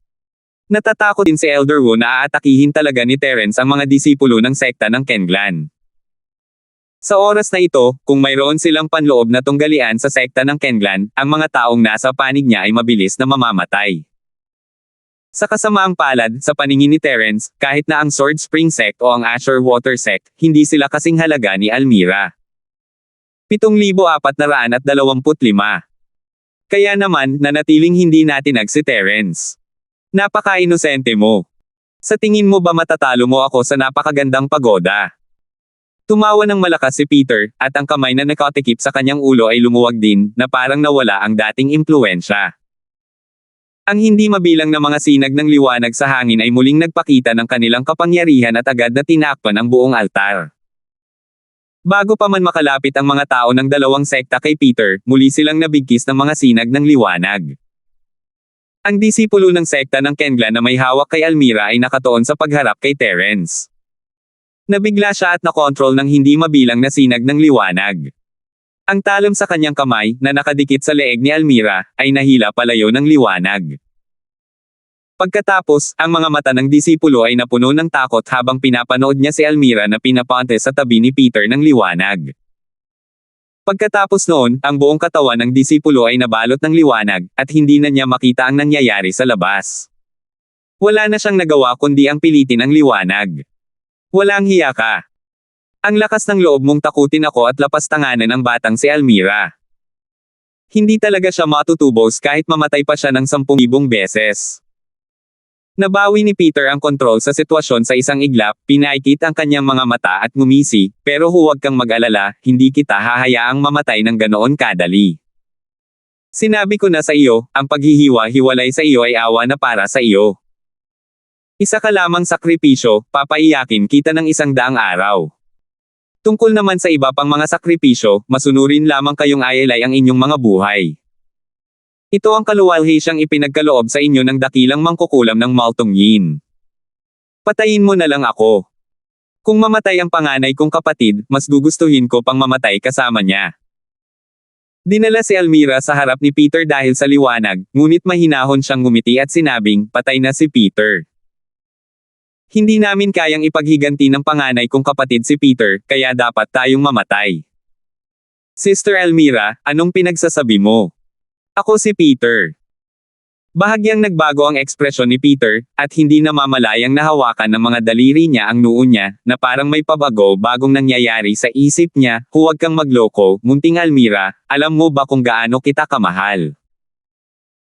Natatakot din si Elder Wu na aatakihin talaga ni Terence ang mga disipulo ng sekta ng Kenglan. Sa oras na ito, kung mayroon silang panloob na tunggalian sa sekta ng Kenglan, ang mga taong nasa panig niya ay mabilis na mamamatay. Sa kasamaang palad, sa paningin ni Terence, kahit na ang Sword Spring Sect o ang Azure Water Sect, hindi sila kasing halaga ni Almira. 7,425. Kaya naman, nanatiling hindi natinag si Terence. Napaka-inosente mo. Sa tingin mo ba matatalo mo ako sa napakagandang pagoda? Tumawa ng malakas si Peter, at ang kamay na nakatikip sa kanyang ulo ay lumuwag din, na parang nawala ang dating impluwensya. Ang hindi mabilang na mga sinag ng liwanag sa hangin ay muling nagpakita ng kanilang kapangyarihan at agad na tinakpan ang buong altar. Bago pa man makalapit ang mga tao ng dalawang sekta kay Peter, muli silang nabigkis ng mga sinag ng liwanag. Ang disipulo ng sekta ng Kenglan na may hawak kay Almira ay nakatuon sa pagharap kay Terence. Nabigla siya at nakontrol ng hindi mabilang na sinag ng liwanag. Ang talam sa kanyang kamay, na nakadikit sa leeg ni Almira, ay nahila palayo ng liwanag. Pagkatapos, ang mga mata ng disipulo ay napuno ng takot habang pinapanood niya si Almira na pinapante sa tabi ni Peter ng liwanag. Pagkatapos noon, ang buong katawan ng disipulo ay nabalot ng liwanag, at hindi na niya makita ang nangyayari sa labas. Wala na siyang nagawa kundi ang pilitin ang liwanag. Walang hiya ka. Ang lakas ng loob mong takutin ako at lapastanganan ang batang si Almira. Hindi talaga siya matutubos kahit mamatay pa siya ng 10,000 beses. Nabawi ni Peter ang kontrol sa sitwasyon sa isang iglap, pinaikit ang kanyang mga mata at ngumisi, pero huwag kang mag-alala, hindi kita hahayaang mamatay ng ganoon kadali. Sinabi ko na sa iyo, ang paghihiwa-hiwalay sa iyo ay awa na para sa iyo. Isa ka lamang sakripisyo, papaiyakin kita ng 100 araw. Tungkol naman sa iba pang mga sakripisyo, masunurin lamang kayong ayalay ang inyong mga buhay. Ito ang kaluwalhi siyang ipinagkaloob sa inyo ng dakilang mangkukulam ng Maltong Yin. Patayin mo na lang ako. Kung mamatay ang panganay kong kapatid, mas gugustuhin ko pang mamatay kasama niya. Dinala si Almira sa harap ni Peter dahil sa liwanag, ngunit mahinahon siyang ngumiti at sinabing, patay na si Peter. Hindi namin kayang ipaghiganti ng panganay kong kapatid si Peter, kaya dapat tayong mamatay. Sister Almira, anong pinagsasabi mo? Ako si Peter. Bahagyang nagbago ang ekspresyon ni Peter, at hindi namamalayang nahawakan ng mga daliri niya ang noo niya, na parang may pabago-bagong nangyayari sa isip niya. Huwag kang magloko, munting Almira, alam mo ba kung gaano kita kamahal?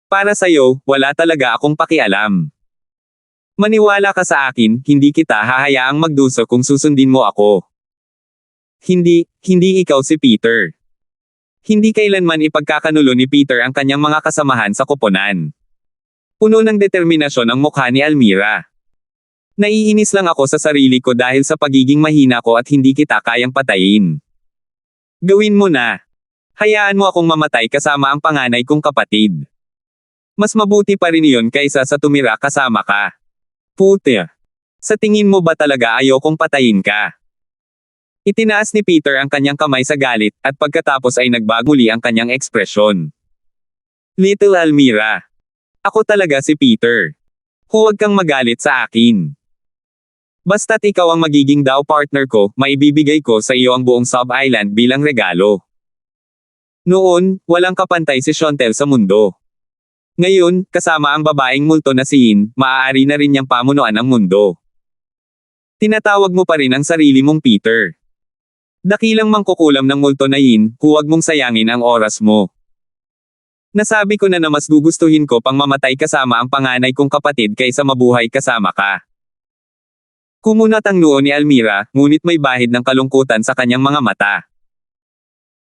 Para sa'yo, wala talaga akong pakialam. Maniwala ka sa akin, hindi kita hahayaang magdusa kung susundin mo ako. Hindi ikaw si Peter. Hindi kailanman ipagkakanulo ni Peter ang kanyang mga kasamahan sa koponan. Puno ng determinasyon ang mukha ni Almira. Naiinis lang ako sa sarili ko dahil sa pagiging mahina ko at hindi kita kayang patayin. Gawin mo na. Hayaan mo akong mamatay kasama ang panganay kong kapatid. Mas mabuti pa rin iyon kaysa sa tumira kasama ka. Puti. Sa tingin mo ba talaga ayokong patayin ka? Itinaas ni Peter ang kanyang kamay sa galit, at pagkatapos ay nagbago muli ang kanyang ekspresyon. Little Almira. Ako talaga si Peter. Huwag kang magalit sa akin. Basta't ikaw ang magiging daw partner ko, maibibigay ko sa iyo ang buong sub-island bilang regalo. Noon, walang kapantay si Shontel sa mundo. Ngayon, kasama ang babaeng multo na si Yin, maaari na rin niyang pamunuan ang mundo. Tinatawag mo pa rin ang sarili mong Peter. Dakilang mangkukulam ng multo na Yin, huwag mong sayangin ang oras mo. Nasabi ko na mas gugustuhin ko pang mamatay kasama ang panganay kong kapatid kaysa mabuhay kasama ka. Kumunat ang noo ni Almira, ngunit may bahid ng kalungkutan sa kanyang mga mata.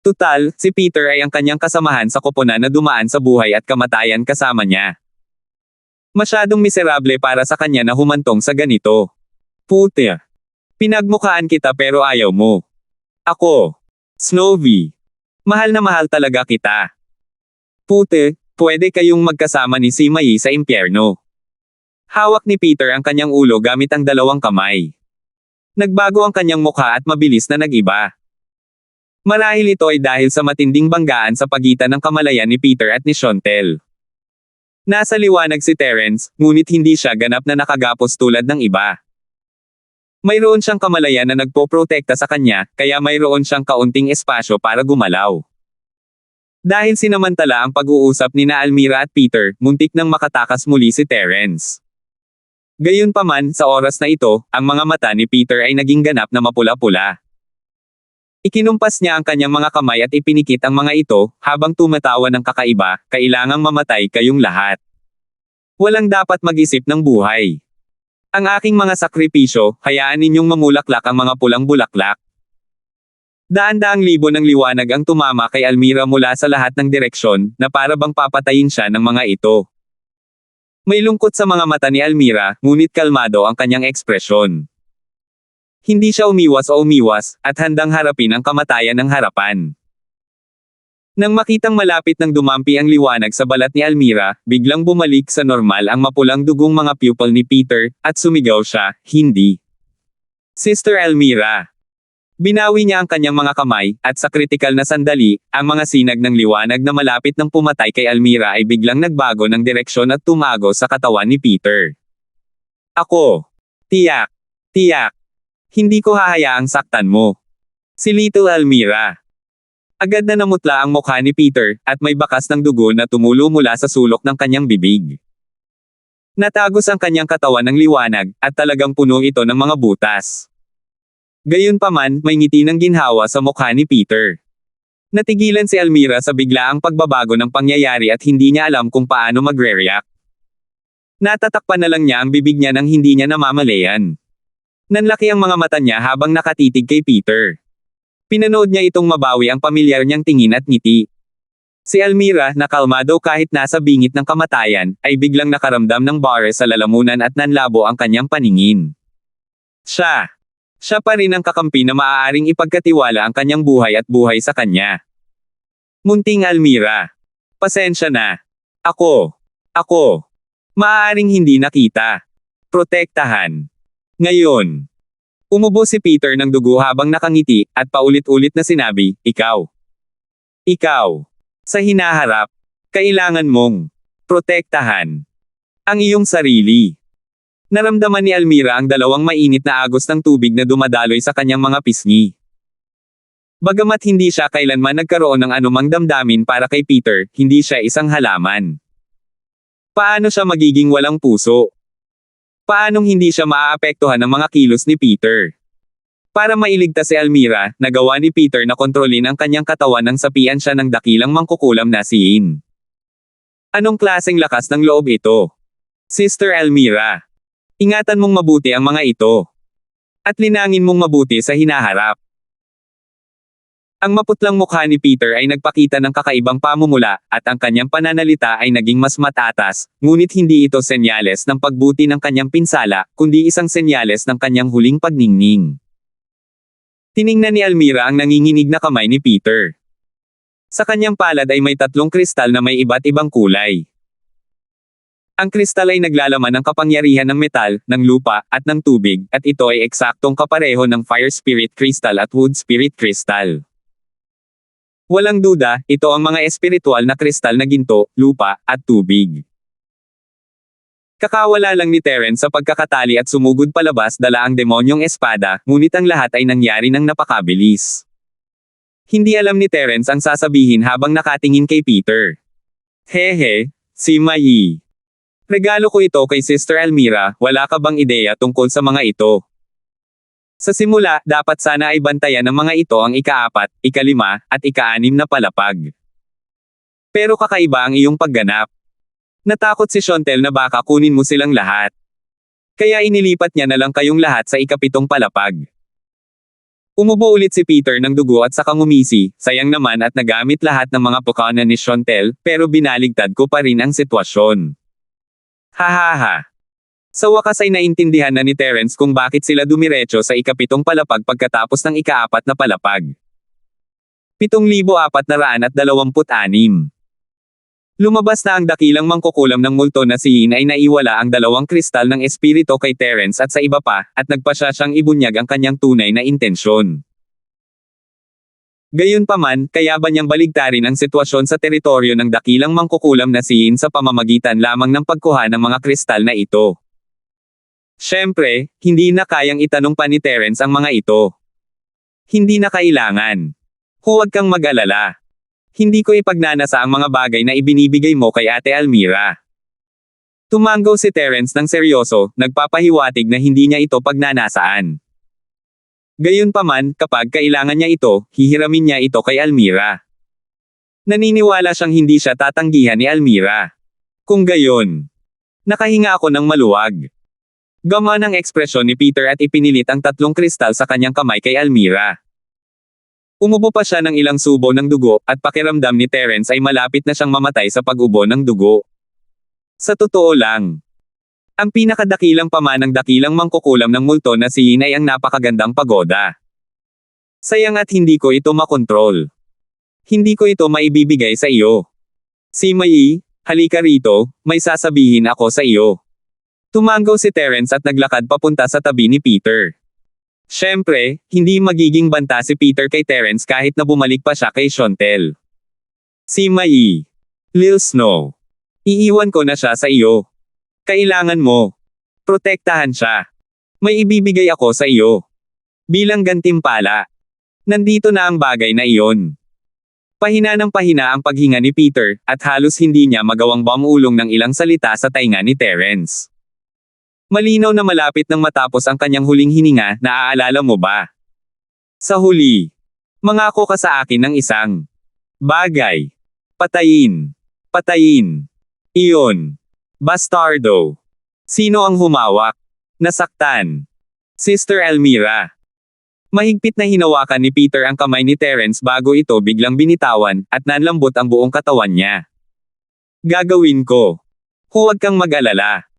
Tutal, si Peter ay ang kanyang kasamahan sa koponan na dumaan sa buhay at kamatayan kasama niya. Masyadong miserable para sa kanya na humantong sa ganito. Puti. Pinagmukhaan kita pero ayaw mo. Ako. Snowy. Mahal na mahal talaga kita. Puti, pwede kayong magkasama ni si Mai sa impyerno. Hawak ni Peter ang kanyang ulo gamit ang dalawang kamay. Nagbago ang kanyang mukha at mabilis na nag-iba. Marahil ito ay dahil sa matinding banggaan sa pagitan ng kamalayan ni Peter at ni Shontel. Nasa liwanag si Terence, ngunit hindi siya ganap na nakagapos tulad ng iba. Mayroon siyang kamalayan na nagpoprotekta sa kanya, kaya mayroon siyang kaunting espasyo para gumalaw. Dahil sinamantala ang pag-uusap ni na Almira at Peter, muntik nang makatakas muli si Terence. Gayunpaman, sa oras na ito, ang mga mata ni Peter ay naging ganap na mapula-pula. Ikinumpas niya ang kanyang mga kamay at ipinikit ang mga ito, habang tumatawa ng kakaiba, kailangang mamatay kayong lahat. Walang dapat mag-isip ng buhay. Ang aking mga sakripisyo, hayaan ninyong mamulaklak ang mga pulang bulaklak. Daan-daang libo ng liwanag ang tumama kay Almira mula sa lahat ng direksyon, na para bang papatayin siya ng mga ito. May lungkot sa mga mata ni Almira, ngunit kalmado ang kanyang ekspresyon. Hindi siya umiwas, at handang harapin ang kamatayan ng harapan. Nang makitang malapit ng dumampi ang liwanag sa balat ni Almira, biglang bumalik sa normal ang mapulang dugong mga pupil ni Peter, at sumigaw siya, "Hindi! Sister Almira!" Binawi niya ang kanyang mga kamay, at sa kritikal na sandali, ang mga sinag ng liwanag na malapit ng pumatay kay Almira ay biglang nagbago ng direksyon at tumago sa katawan ni Peter. Ako. Tiyak. Tiyak. Hindi ko hahayaang saktan mo. Si Little Almira. Agad na namutla ang mukha ni Peter, at may bakas ng dugo na tumulo mula sa sulok ng kanyang bibig. Natagos ang kanyang katawan ng liwanag, at talagang puno ito ng mga butas. Gayunpaman, may ngiti ng ginhawa sa mukha ni Peter. Natigilan si Almira sa biglaang pagbabago ng pangyayari at hindi niya alam kung paano magre-react. Natatakpan na lang niya ang bibig niya nang hindi niya namamalayan. Nanlaki ang mga mata niya habang nakatitig kay Peter. Pinanood niya itong mabawi ang pamilyar niyang tingin at ngiti. Si Almira, na kalmado kahit nasa bingit ng kamatayan, ay biglang nakaramdam ng bare sa lalamunan at nanlabo ang kanyang paningin. Siya pa rin ang kakampi na maaaring ipagkatiwala ang kanyang buhay at buhay sa kanya. Munting Almira. Pasensya na. Ako. Maaaring hindi nakita. Protektahan. Ngayon. Umubo si Peter ng dugo habang nakangiti, at paulit-ulit na sinabi, Ikaw. Sa hinaharap. Kailangan mong protektahan ang iyong sarili. Naramdaman ni Almira ang dalawang mainit na agos ng tubig na dumadaloy sa kanyang mga pisngi. Bagamat hindi siya kailanman nagkaroon ng anumang damdamin para kay Peter, hindi siya isang halaman. Paano siya magiging walang puso? Paanong hindi siya maaapektuhan ng mga kilos ni Peter? Para mailigtas si Almira, nagawa ni Peter na kontrolin ang kanyang katawan nang sapian siya ng dakilang mangkukulam na si In. Anong klaseng lakas ng loob ito? Sister Almira. Ingatan mong mabuti ang mga ito. At linangin mong mabuti sa hinaharap. Ang maputlang mukha ni Peter ay nagpakita ng kakaibang pamumula, at ang kanyang pananalita ay naging mas matatas, ngunit hindi ito senyales ng pagbuti ng kanyang pinsala, kundi isang senyales ng kanyang huling pagningning. Tiningnan ni Almira ang nanginginig na kamay ni Peter. Sa kanyang palad ay may 3 kristal na may iba't ibang kulay. Ang kristal ay naglalaman ng kapangyarihan ng metal, ng lupa, at ng tubig, at ito ay eksaktong kapareho ng Fire Spirit Crystal at Wood Spirit Crystal. Walang duda, ito ang mga espiritual na kristal na ginto, lupa, at tubig. Kakawala lang ni Terence sa pagkakatali at sumugod palabas dala ang demonyong espada, ngunit ang lahat ay nangyari ng napakabilis. Hindi alam ni Terence ang sasabihin habang nakatingin kay Peter. Hehe, si Mai. Regalo ko ito kay Sister Almira, wala ka bang ideya tungkol sa mga ito? Sa simula, dapat sana ay bantayan ng mga ito ang ika-4, ika-5, at ika-6 na palapag. Pero kakaiba ang iyong pagganap. Natakot si Shontel na baka kunin mo silang lahat. Kaya inilipat niya na lang kayong lahat sa ika-7 palapag. Umubo ulit si Peter ng dugo at saka ngumisi, sayang naman at nagamit lahat ng mga pukana ni Shontel, pero binaligtad ko pa rin ang sitwasyon. Hahaha. Sa wakas ay naintindihan na ni Terence kung bakit sila dumiretso sa ika-7 palapag pagkatapos ng ika-4 na palapag. 7,426. Lumabas na ang dakilang mangkukulam ng multo na si Yin ay naiwala ang dalawang kristal ng espirito kay Terence at sa iba pa, at nagpasya siyang ibunyag ang kanyang tunay na intensyon. Gayunpaman, kaya ba niyang baligtarin ang sitwasyon sa teritoryo ng dakilang mangkukulam na si Yin sa pamamagitan lamang ng pagkuha ng mga kristal na ito? Siyempre, hindi na kayang itanong pa ni Terence ang mga ito. Hindi na kailangan. Huwag kang mag-alala. Hindi ko ipagnanasa ang mga bagay na ibinibigay mo kay Ate Almira. Tumanggaw si Terence ng seryoso, nagpapahiwatig na hindi niya ito pagnanasaan. Gayunpaman, kapag kailangan niya ito, hihiramin niya ito kay Almira. Naniniwala siyang hindi siya tatanggihan ni Almira. Kung gayon, nakahinga ako ng maluwag. Gamaan ang ekspresyon ni Peter at ipinilit ang 3 kristal sa kanyang kamay kay Almira. Umubo pa siya ng ilang subo ng dugo, at pakiramdam ni Terence ay malapit na siyang mamatay sa pag-ubo ng dugo. Sa totoo lang, ang pinakadakilang pamanang dakilang mangkukulam ng multo na si Yin ay ang napakagandang pagoda. Sayang at hindi ko ito makontrol. Hindi ko ito maibibigay sa iyo. Si Mai, halika rito, may sasabihin ako sa iyo. Tumanggaw si Terence at naglakad papunta sa tabi ni Peter. Siyempre, hindi magiging banta si Peter kay Terence kahit na bumalik pa siya kay Shontel. Si Mai. Lil Snow. Iiwan ko na siya sa iyo. Kailangan mo. Protektahan siya. May ibibigay ako sa iyo. Bilang gantimpala. Nandito na ang bagay na iyon. Pahina ng pahina ang paghinga ni Peter, at halos hindi niya magawang bumulong ng ilang salita sa tainga ni Terence. Malinaw na malapit nang matapos ang kanyang huling hininga, naaalala mo ba? Sa huli, mangako ka sa akin ng isang bagay. Patayin. Patayin. Iyon. Bastardo. Sino ang humawak? Nasaktan. Sister Almira. Mahigpit na hinawakan ni Peter ang kamay ni Terence bago ito biglang binitawan, at nanlambot ang buong katawan niya. Gagawin ko. Huwag kang mag-alala.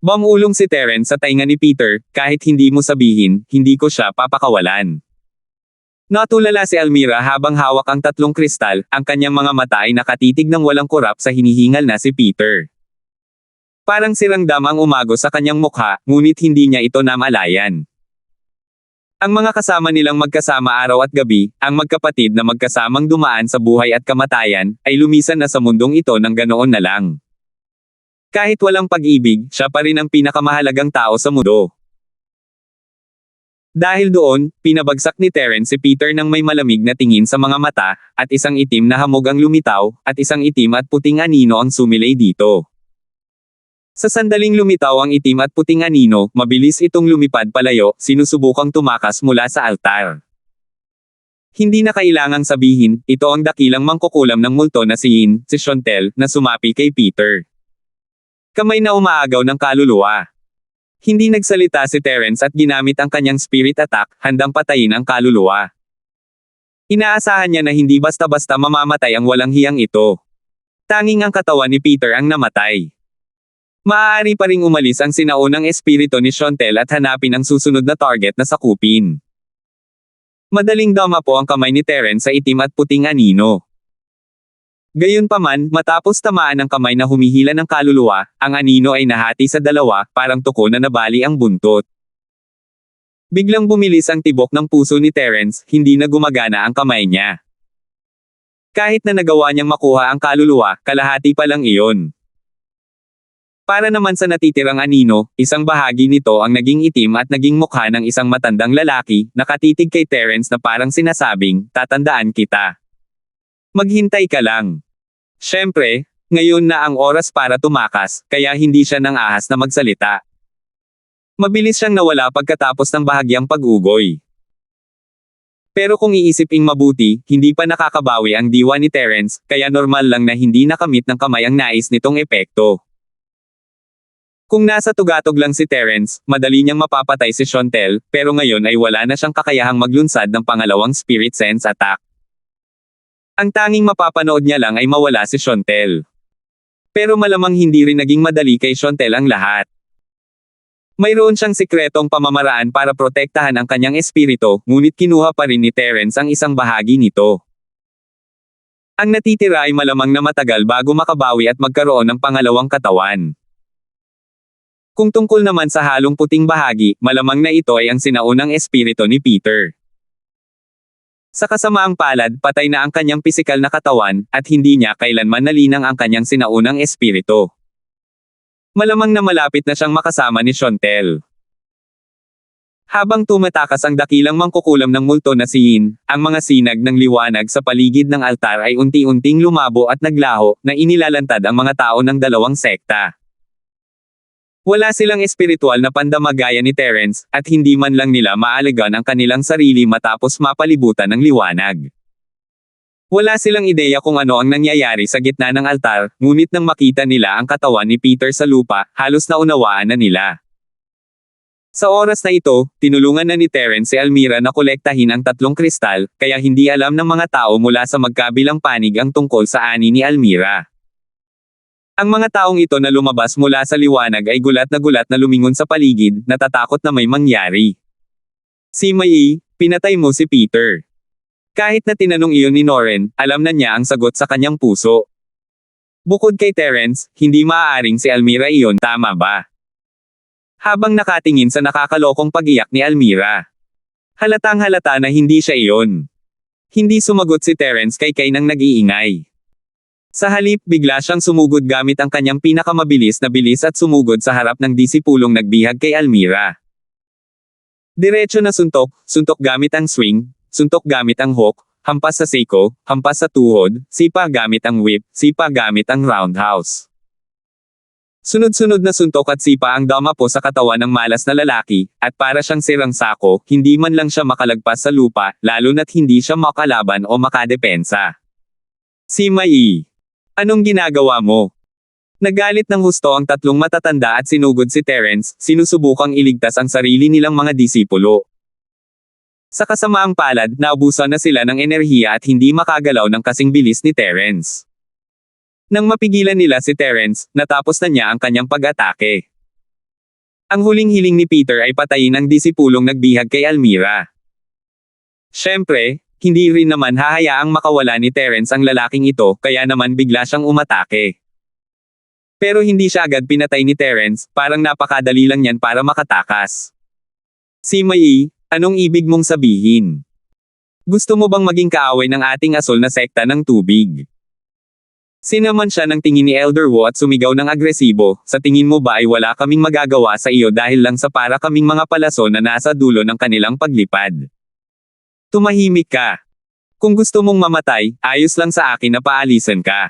Bumulong si Terence sa tainga ni Peter, kahit hindi mo sabihin, hindi ko siya papakawalan. Natulala si Almira habang hawak ang 3 kristal, ang kanyang mga mata ay nakatitig ng walang kurap sa hinihingal na si Peter. Parang sirangdam ang umago sa kanyang mukha, ngunit hindi niya ito namalayan. Ang mga kasama nilang magkasama araw at gabi, ang magkapatid na magkasamang dumaan sa buhay at kamatayan, ay lumisan na sa mundong ito ng ganoon na lang. Kahit walang pag-ibig, siya pa rin ang pinakamahalagang tao sa mundo. Dahil doon, pinabagsak ni Terence si Peter ng may malamig na tingin sa mga mata, at isang itim na hamog ang lumitaw, at isang itim at puting anino ang sumilay dito. Sa sandaling lumitaw ang itim at puting anino, mabilis itong lumipad palayo, sinusubukang tumakas mula sa altar. Hindi na kailangang sabihin, ito ang dakilang mangkukulam ng multo na si Yin, si Shontel, na sumapi kay Peter. Kamay na umaagaw ng kaluluwa. Hindi nagsalita si Terence at ginamit ang kanyang spirit attack, handang patayin ang kaluluwa. Inaasahan niya na hindi basta-basta mamamatay ang walang hiyang ito. Tanging ang katawan ni Peter ang namatay. Maaari pa ring umalis ang sinaunang espiritu ni Shontel at hanapin ang susunod na target na sakupin. Madaling dama po ang kamay ni Terence sa itim at puting anino. Gayunpaman, matapos tamaan ng kamay na humihila ng kaluluwa, ang anino ay nahati sa 2, parang tuko na nabali ang buntot. Biglang bumilis ang tibok ng puso ni Terence, hindi na gumagana ang kamay niya. Kahit na nagawa niyang makuha ang kaluluwa, kalahati pa lang iyon. Para naman sa natitirang anino, isang bahagi nito ang naging itim at naging mukha ng isang matandang lalaki, nakatitig kay Terence na parang sinasabing, tatandaan kita. Maghintay ka lang. Siyempre, ngayon na ang oras para tumakas, kaya hindi siya nang ahas na magsalita. Mabilis siyang nawala pagkatapos ng bahagyang pag-ugoy. Pero kung iisiping mabuti, hindi pa nakakabawi ang diwa ni Terence, kaya normal lang na hindi nakamit ng kamay ang nais nitong epekto. Kung nasa tugatog lang si Terence, madali niyang mapapatay si Shontel, pero ngayon ay wala na siyang kakayahang maglunsad ng pangalawang spirit sense attack. Ang tanging mapapanood niya lang ay mawala si Shontel. Pero malamang hindi rin naging madali kay Shontel ang lahat. Mayroon siyang sikretong pamamaraan para protektahan ang kanyang espiritu, ngunit kinuha pa rin ni Terence ang isang bahagi nito. Ang natitira ay malamang na matagal bago makabawi at magkaroon ng pangalawang katawan. Kung tungkol naman sa halong puting bahagi, malamang na ito ay ang sinaunang espiritu ni Peter. Sa kasamaang palad, patay na ang kanyang pisikal na katawan, at hindi niya kailanman nalinang ang kanyang sinaunang espiritu. Malamang na malapit na siyang makasama ni Shontel. Habang tumatakas ang dakilang mangkukulam ng multo na si Yin, ang mga sinag ng liwanag sa paligid ng altar ay unti-unting lumabo at naglaho, na inilalantad ang mga tao ng dalawang sekta. Wala silang espiritual na pandama gaya ni Terence, at hindi man lang nila maalagaan ang kanilang sarili matapos mapalibutan ng liwanag. Wala silang ideya kung ano ang nangyayari sa gitna ng altar, ngunit nang makita nila ang katawan ni Peter sa lupa, halos naunawaan na nila. Sa oras na ito, tinulungan na ni Terence si Almira na kolektahin ang 3 kristal, kaya hindi alam ng mga tao mula sa magkabilang panig ang tungkol sa ani ni Almira. Ang mga taong ito na lumabas mula sa liwanag ay gulat na lumingon sa paligid, natatakot na may mangyari. Si Mai, pinatay mo si Peter. Kahit na tinanong iyon ni Noren, alam na niya ang sagot sa kanyang puso. Bukod kay Terence, hindi maaaring si Almira iyon, tama ba? Habang nakatingin sa nakakalokong pag-iyak ni Almira. Halatang halata na hindi siya iyon. Hindi sumagot si Terence kay Kay nang nag-iingay. Sa halip, bigla siyang sumugod gamit ang kanyang pinakamabilis na bilis at sumugod sa harap ng disipulong nagbihag kay Almira. Diretso na suntok gamit ang swing, suntok gamit ang hook, hampas sa seiko, hampas sa tuhod, sipa gamit ang whip, sipa gamit ang roundhouse. Sunod-sunod na suntok at sipa ang damapo sa katawan ng malas na lalaki, at para siyang sirang sako, hindi man lang siya makalagpas sa lupa, lalo na't hindi siya makalaban o makadepensa. Si Mai. Anong ginagawa mo? Nagalit ng husto ang 3 matatanda at sinugod si Terence, sinusubukang iligtas ang sarili nilang mga disipulo. Sa kasamaang palad, naubusan na sila ng enerhiya at hindi makagalaw ng kasing bilis ni Terence. Nang mapigilan nila si Terence, natapos na niya ang kanyang pag-atake. Ang huling hiling ni Peter ay patayin ang disipulong nagbihag kay Almira. Siyempre, hindi rin naman hahayaang makawala ni Terence ang lalaking ito, kaya naman bigla siyang umatake. Pero hindi siya agad pinatay ni Terence, parang napakadali lang yan para makatakas. Si Mai, anong ibig mong sabihin? Gusto mo bang maging kaaway ng ating asol na sekta ng tubig? Sinaman siya ng tingin ni Elder Wu at sumigaw ng agresibo, sa tingin mo ba ay wala kaming magagawa sa iyo dahil lang sa para kaming mga palaso na nasa dulo ng kanilang paglipad? Tumahimik ka. Kung gusto mong mamatay, ayos lang sa akin na paalisan ka.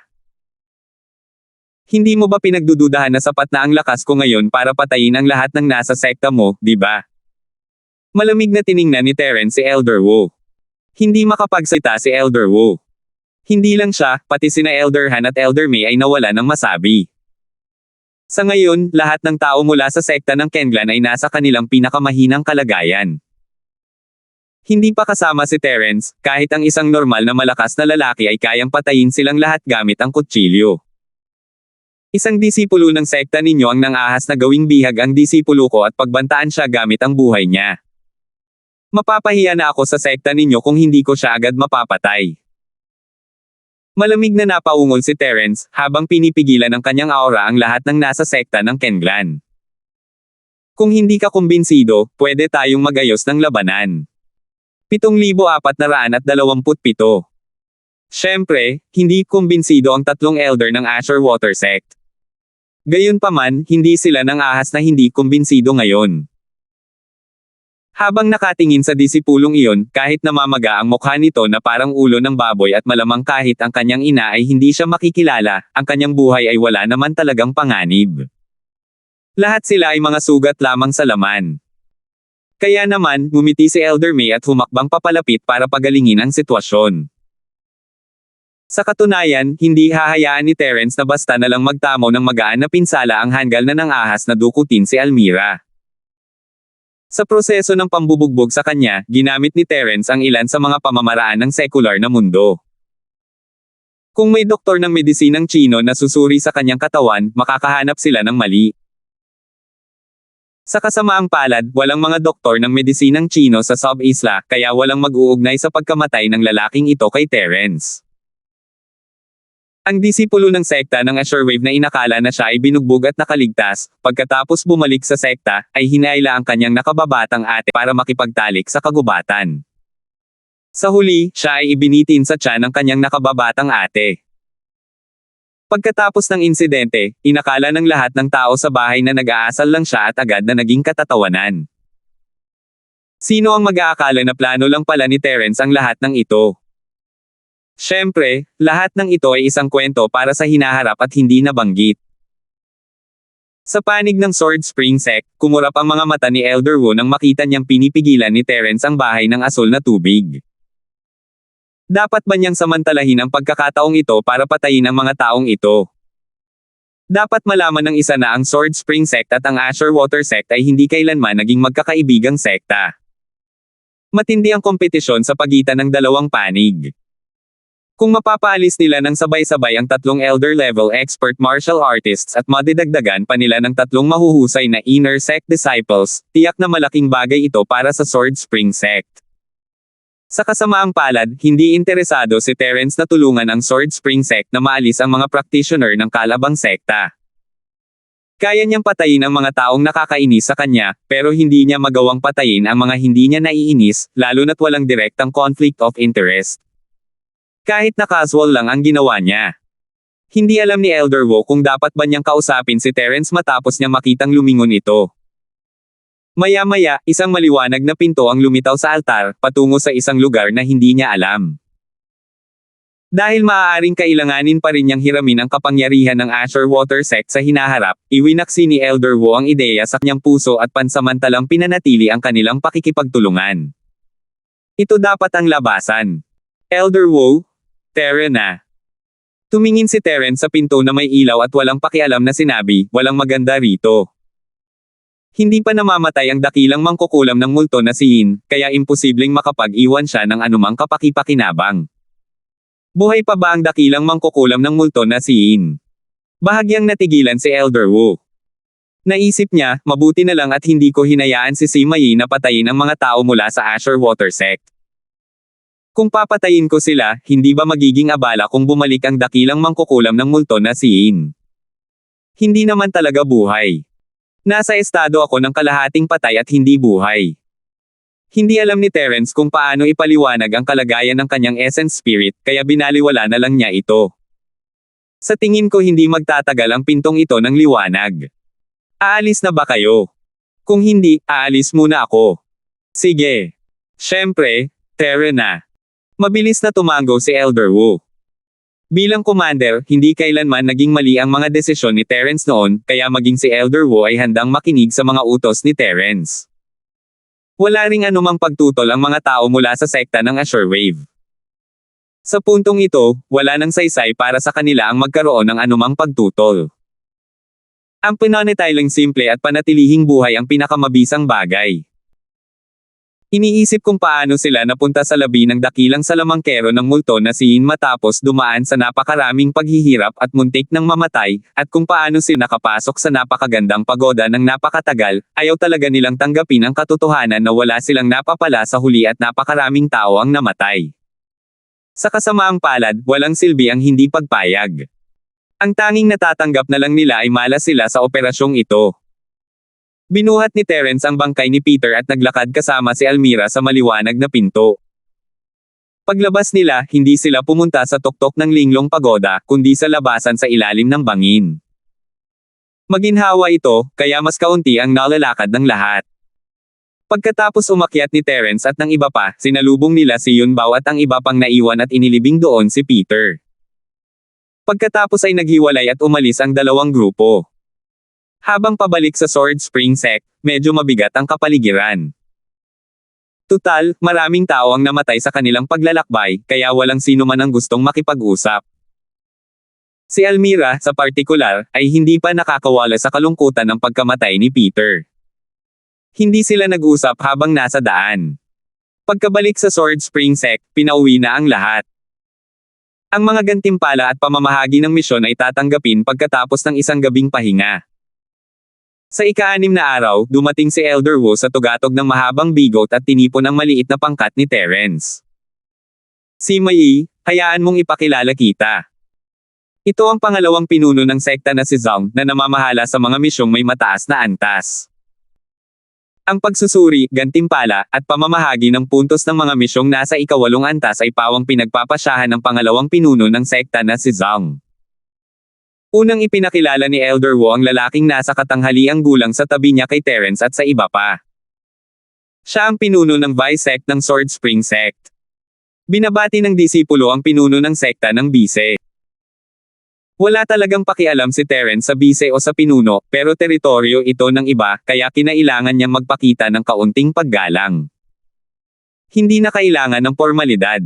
Hindi mo ba pinagdududahan na sapat na ang lakas ko ngayon para patayin ang lahat ng nasa sekta mo, di ba? Malamig na tiningnan ni Terence si Elder Wu. Hindi makapagsalita si Elder Wu. Hindi lang siya, pati sina Elder Han at Elder May ay nawala ng masabi. Sa ngayon, lahat ng tao mula sa sekta ng Kenglan ay nasa kanilang pinakamahinang kalagayan. Hindi pa kasama si Terence, kahit ang isang normal na malakas na lalaki ay kayang patayin silang lahat gamit ang kutsilyo. Isang disipulo ng sekta ninyo ang nangahas na gawing bihag ang disipulo ko at pagbantaan siya gamit ang buhay niya. Mapapahiya na ako sa sekta ninyo kung hindi ko siya agad mapapatay. Malamig na napaungol si Terence, habang pinipigilan ng kanyang aura ang lahat ng nasa sekta ng Kenglan. Kung hindi ka kumbinsido, pwede tayong magayos ng labanan. 7,427. Siyempre, hindi kumbinsido ang 3 elder ng Asher Water Sect. Gayunpaman, hindi sila nang ahas na hindi kumbinsido ngayon. Habang nakatingin sa disipulong iyon, kahit namamaga ang mukha nito na parang ulo ng baboy at malamang kahit ang kanyang ina ay hindi siya makikilala, ang kanyang buhay ay wala naman talagang panganib. Lahat sila ay mga sugat lamang sa laman. Kaya naman, ngumiti si Elder May at humakbang papalapit para pagalingin ang sitwasyon. Sa katunayan, hindi hahayaan ni Terence na basta na lang magtamo ng magaan na pinsala ang hanggal na ng ahas na dukutin si Almira. Sa proseso ng pambubugbog sa kanya, ginamit ni Terence ang ilan sa mga pamamaraan ng sekular na mundo. Kung may doktor ng medisinang Chino na susuri sa kanyang katawan, makakahanap sila ng mali. Sa kasamaang palad, walang mga doktor ng medisinang Chino sa sub-isla, kaya walang mag-uugnay sa pagkamatay ng lalaking ito kay Terence. Ang disipulo ng sekta ng Ashurwave na inakala na siya ay binugbog at nakaligtas, pagkatapos bumalik sa sekta, ay hinayla ang kanyang nakababatang ate para makipagtalik sa kagubatan. Sa huli, siya ay ibinitin sa tiyan ng kanyang nakababatang ate. Pagkatapos ng insidente, inakala ng lahat ng tao sa bahay na nag-aasal lang siya at agad na naging katatawanan. Sino ang mag-aakala na plano lang pala ni Terence ang lahat ng ito? Siyempre, lahat ng ito ay isang kwento para sa hinaharap at hindi nabanggit. Sa panig ng Sword Spring Sect, kumurap ang mga mata ni Elder Wu nang makita niyang pinipigilan ni Terence ang bahay ng asul na tubig. Dapat ba niyang samantalahin ang pagkakataong ito para patayin ang mga taong ito? Dapat malaman ng isa na ang Sword Spring Sect at ang Azure Water Sect ay hindi kailanman naging magkakaibigang sekta. Matindi ang kompetisyon sa pagitan ng dalawang panig. Kung mapapaalis nila ng sabay-sabay ang tatlong elder-level expert martial artists at madidagdagan pa nila ng tatlong mahuhusay na inner sect disciples, tiyak na malaking bagay ito para sa Sword Spring Sect. Sa kasamaang palad, hindi interesado si Terence na tulungan ang Sword Spring Sect na maalis ang mga practitioner ng kalabang sekta. Kaya niyang patayin ang mga taong nakakainis sa kanya, pero hindi niya magawang patayin ang mga hindi niya naiinis, lalo na't walang direktang conflict of interest. Kahit na casual lang ang ginawa niya. Hindi alam ni Elder Wu kung dapat ba niyang kausapin si Terence matapos niya makitang lumingon ito. Maya-maya, isang maliwanag na pinto ang lumitaw sa altar, patungo sa isang lugar na hindi niya alam. Dahil maaaring kailanganin pa rin niyang hiramin ang kapangyarihan ng Azure Water Sect sa hinaharap, iwinaksi ni Elder Wu ang ideya sa kanyang puso at pansamantalang pinanatili ang kanilang pakikipagtulungan. Ito dapat ang labasan. Elder Wu, tara na. Tumingin si Terence sa pinto na may ilaw at walang pakialam na sinabi, walang maganda rito. Hindi pa namamatay ang dakilang mangkukulam ng multo na si Yin, kaya imposibleng makapag-iwan siya ng anumang kapakipakinabang. Buhay pa ba ang dakilang mangkukulam ng multo na si Yin? Bahagyang natigilan si Elder Wu. Naisip niya, mabuti na lang at hindi ko hinayaan si Sima Yi na patayin ang mga tao mula sa Azure Water Sect. Kung papatayin ko sila, hindi ba magiging abala kung bumalik ang dakilang mangkukulam ng multo na si Yin? Hindi naman talaga buhay. Nasa estado ako ng kalahating patay at hindi buhay. Hindi alam ni Terence kung paano ipaliwanag ang kalagayan ng kanyang essence spirit, kaya binaliwala na lang niya ito. Sa tingin ko hindi magtatagal ang pintong ito ng liwanag. Aalis na ba kayo? Kung hindi, aalis muna ako. Sige. Siyempre, tara na. Mabilis na tumango si Elder Wu. Bilang commander, hindi kailanman naging mali ang mga desisyon ni Terence noon, kaya maging si Elder Wu ay handang makinig sa mga utos ni Terence. Wala ring anumang pagtutol ang mga tao mula sa sekta ng Azure Wave. Sa puntong ito, wala nang saysay para sa kanila ang magkaroon ng anumang pagtutol. Ang pinanatiling simple at panatilihing buhay ang pinakamabisang bagay. Iniisip kung paano sila napunta sa labi ng dakilang salamangkero ng multo na si Yin matapos dumaan sa napakaraming paghihirap at muntik ng mamatay, at kung paano sila nakapasok sa napakagandang pagoda ng napakatagal, ayaw talaga nilang tanggapin ang katotohanan na wala silang napapala sa huli at napakaraming tao ang namatay. Sa kasamaang palad, walang silbi ang hindi pagpayag. Ang tanging natatanggap na lang nila ay malas sila sa operasyong ito. Binuhat ni Terence ang bangkay ni Peter at naglakad kasama si Almira sa maliwanag na pinto. Paglabas nila, hindi sila pumunta sa tuktok ng linglong pagoda, kundi sa labasan sa ilalim ng bangin. Maginhawa ito, kaya mas kaunti ang nalalakad ng lahat. Pagkatapos umakyat ni Terence at ng iba pa, sinalubong nila si Yunbao at ang iba pang naiwan at inilibing doon si Peter. Pagkatapos ay naghiwalay at umalis ang dalawang grupo. Habang pabalik sa Sword Spring Sect, medyo mabigat ang kapaligiran. Tutal, maraming tao ang namatay sa kanilang paglalakbay, kaya walang sino man ang gustong makipag-usap. Si Almira, sa partikular, ay hindi pa nakakawala sa kalungkutan ng pagkamatay ni Peter. Hindi sila nag-usap habang nasa daan. Pagkabalik sa Sword Spring Sect, pinauwi na ang lahat. Ang mga gantimpala at pamamahagi ng misyon ay tatanggapin pagkatapos ng isang gabing pahinga. Sa ika-6 na araw, dumating si Elder Wu sa tugatog ng mahabang bigot at tinipon ang maliit na pangkat ni Terence. Sima Yi, hayaan mong ipakilala kita. Ito ang pangalawang pinuno ng sekta na si Zhang na namamahala sa mga misyong may mataas na antas. Ang pagsusuri, gantimpala, at pamamahagi ng puntos ng mga misyong nasa ikawalong antas ay pawang pinagpapasyahan ng pangalawang pinuno ng sekta na si Zhang. Unang ipinakilala ni Elder Wu ang lalaking nasa katanghaliang gulang sa tabi niya kay Terence at sa iba pa. Siya ang pinuno ng Vice Sect ng Sword Spring Sect. Binabati ng disipulo ang pinuno ng sekta ng Bise. Wala talagang pakialam si Terence sa bise o sa pinuno, pero teritoryo ito ng iba, kaya kinailangan niyang magpakita ng kaunting paggalang. Hindi na kailangan ng formalidad.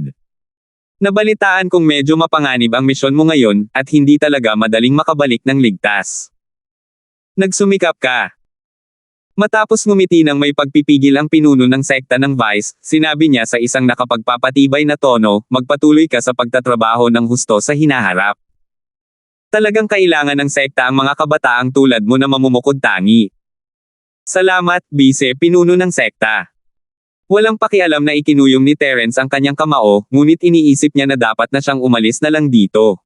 Nabalitaan kong medyo mapanganib ang misyon mo ngayon, at hindi talaga madaling makabalik ng ligtas. Nagsumikap ka. Matapos ngumiti ng may pagpipigil ang pinuno ng sekta ng Vice, sinabi niya sa isang nakapagpapatibay na tono, magpatuloy ka sa pagtatrabaho ng husto sa hinaharap. Talagang kailangan ng sekta ang mga kabataang tulad mo na mamumukod tangi. Salamat, Bise, pinuno ng sekta. Walang pakialam na ikinuyong ni Terence ang kanyang kamao, ngunit iniisip niya na dapat na siyang umalis na lang dito.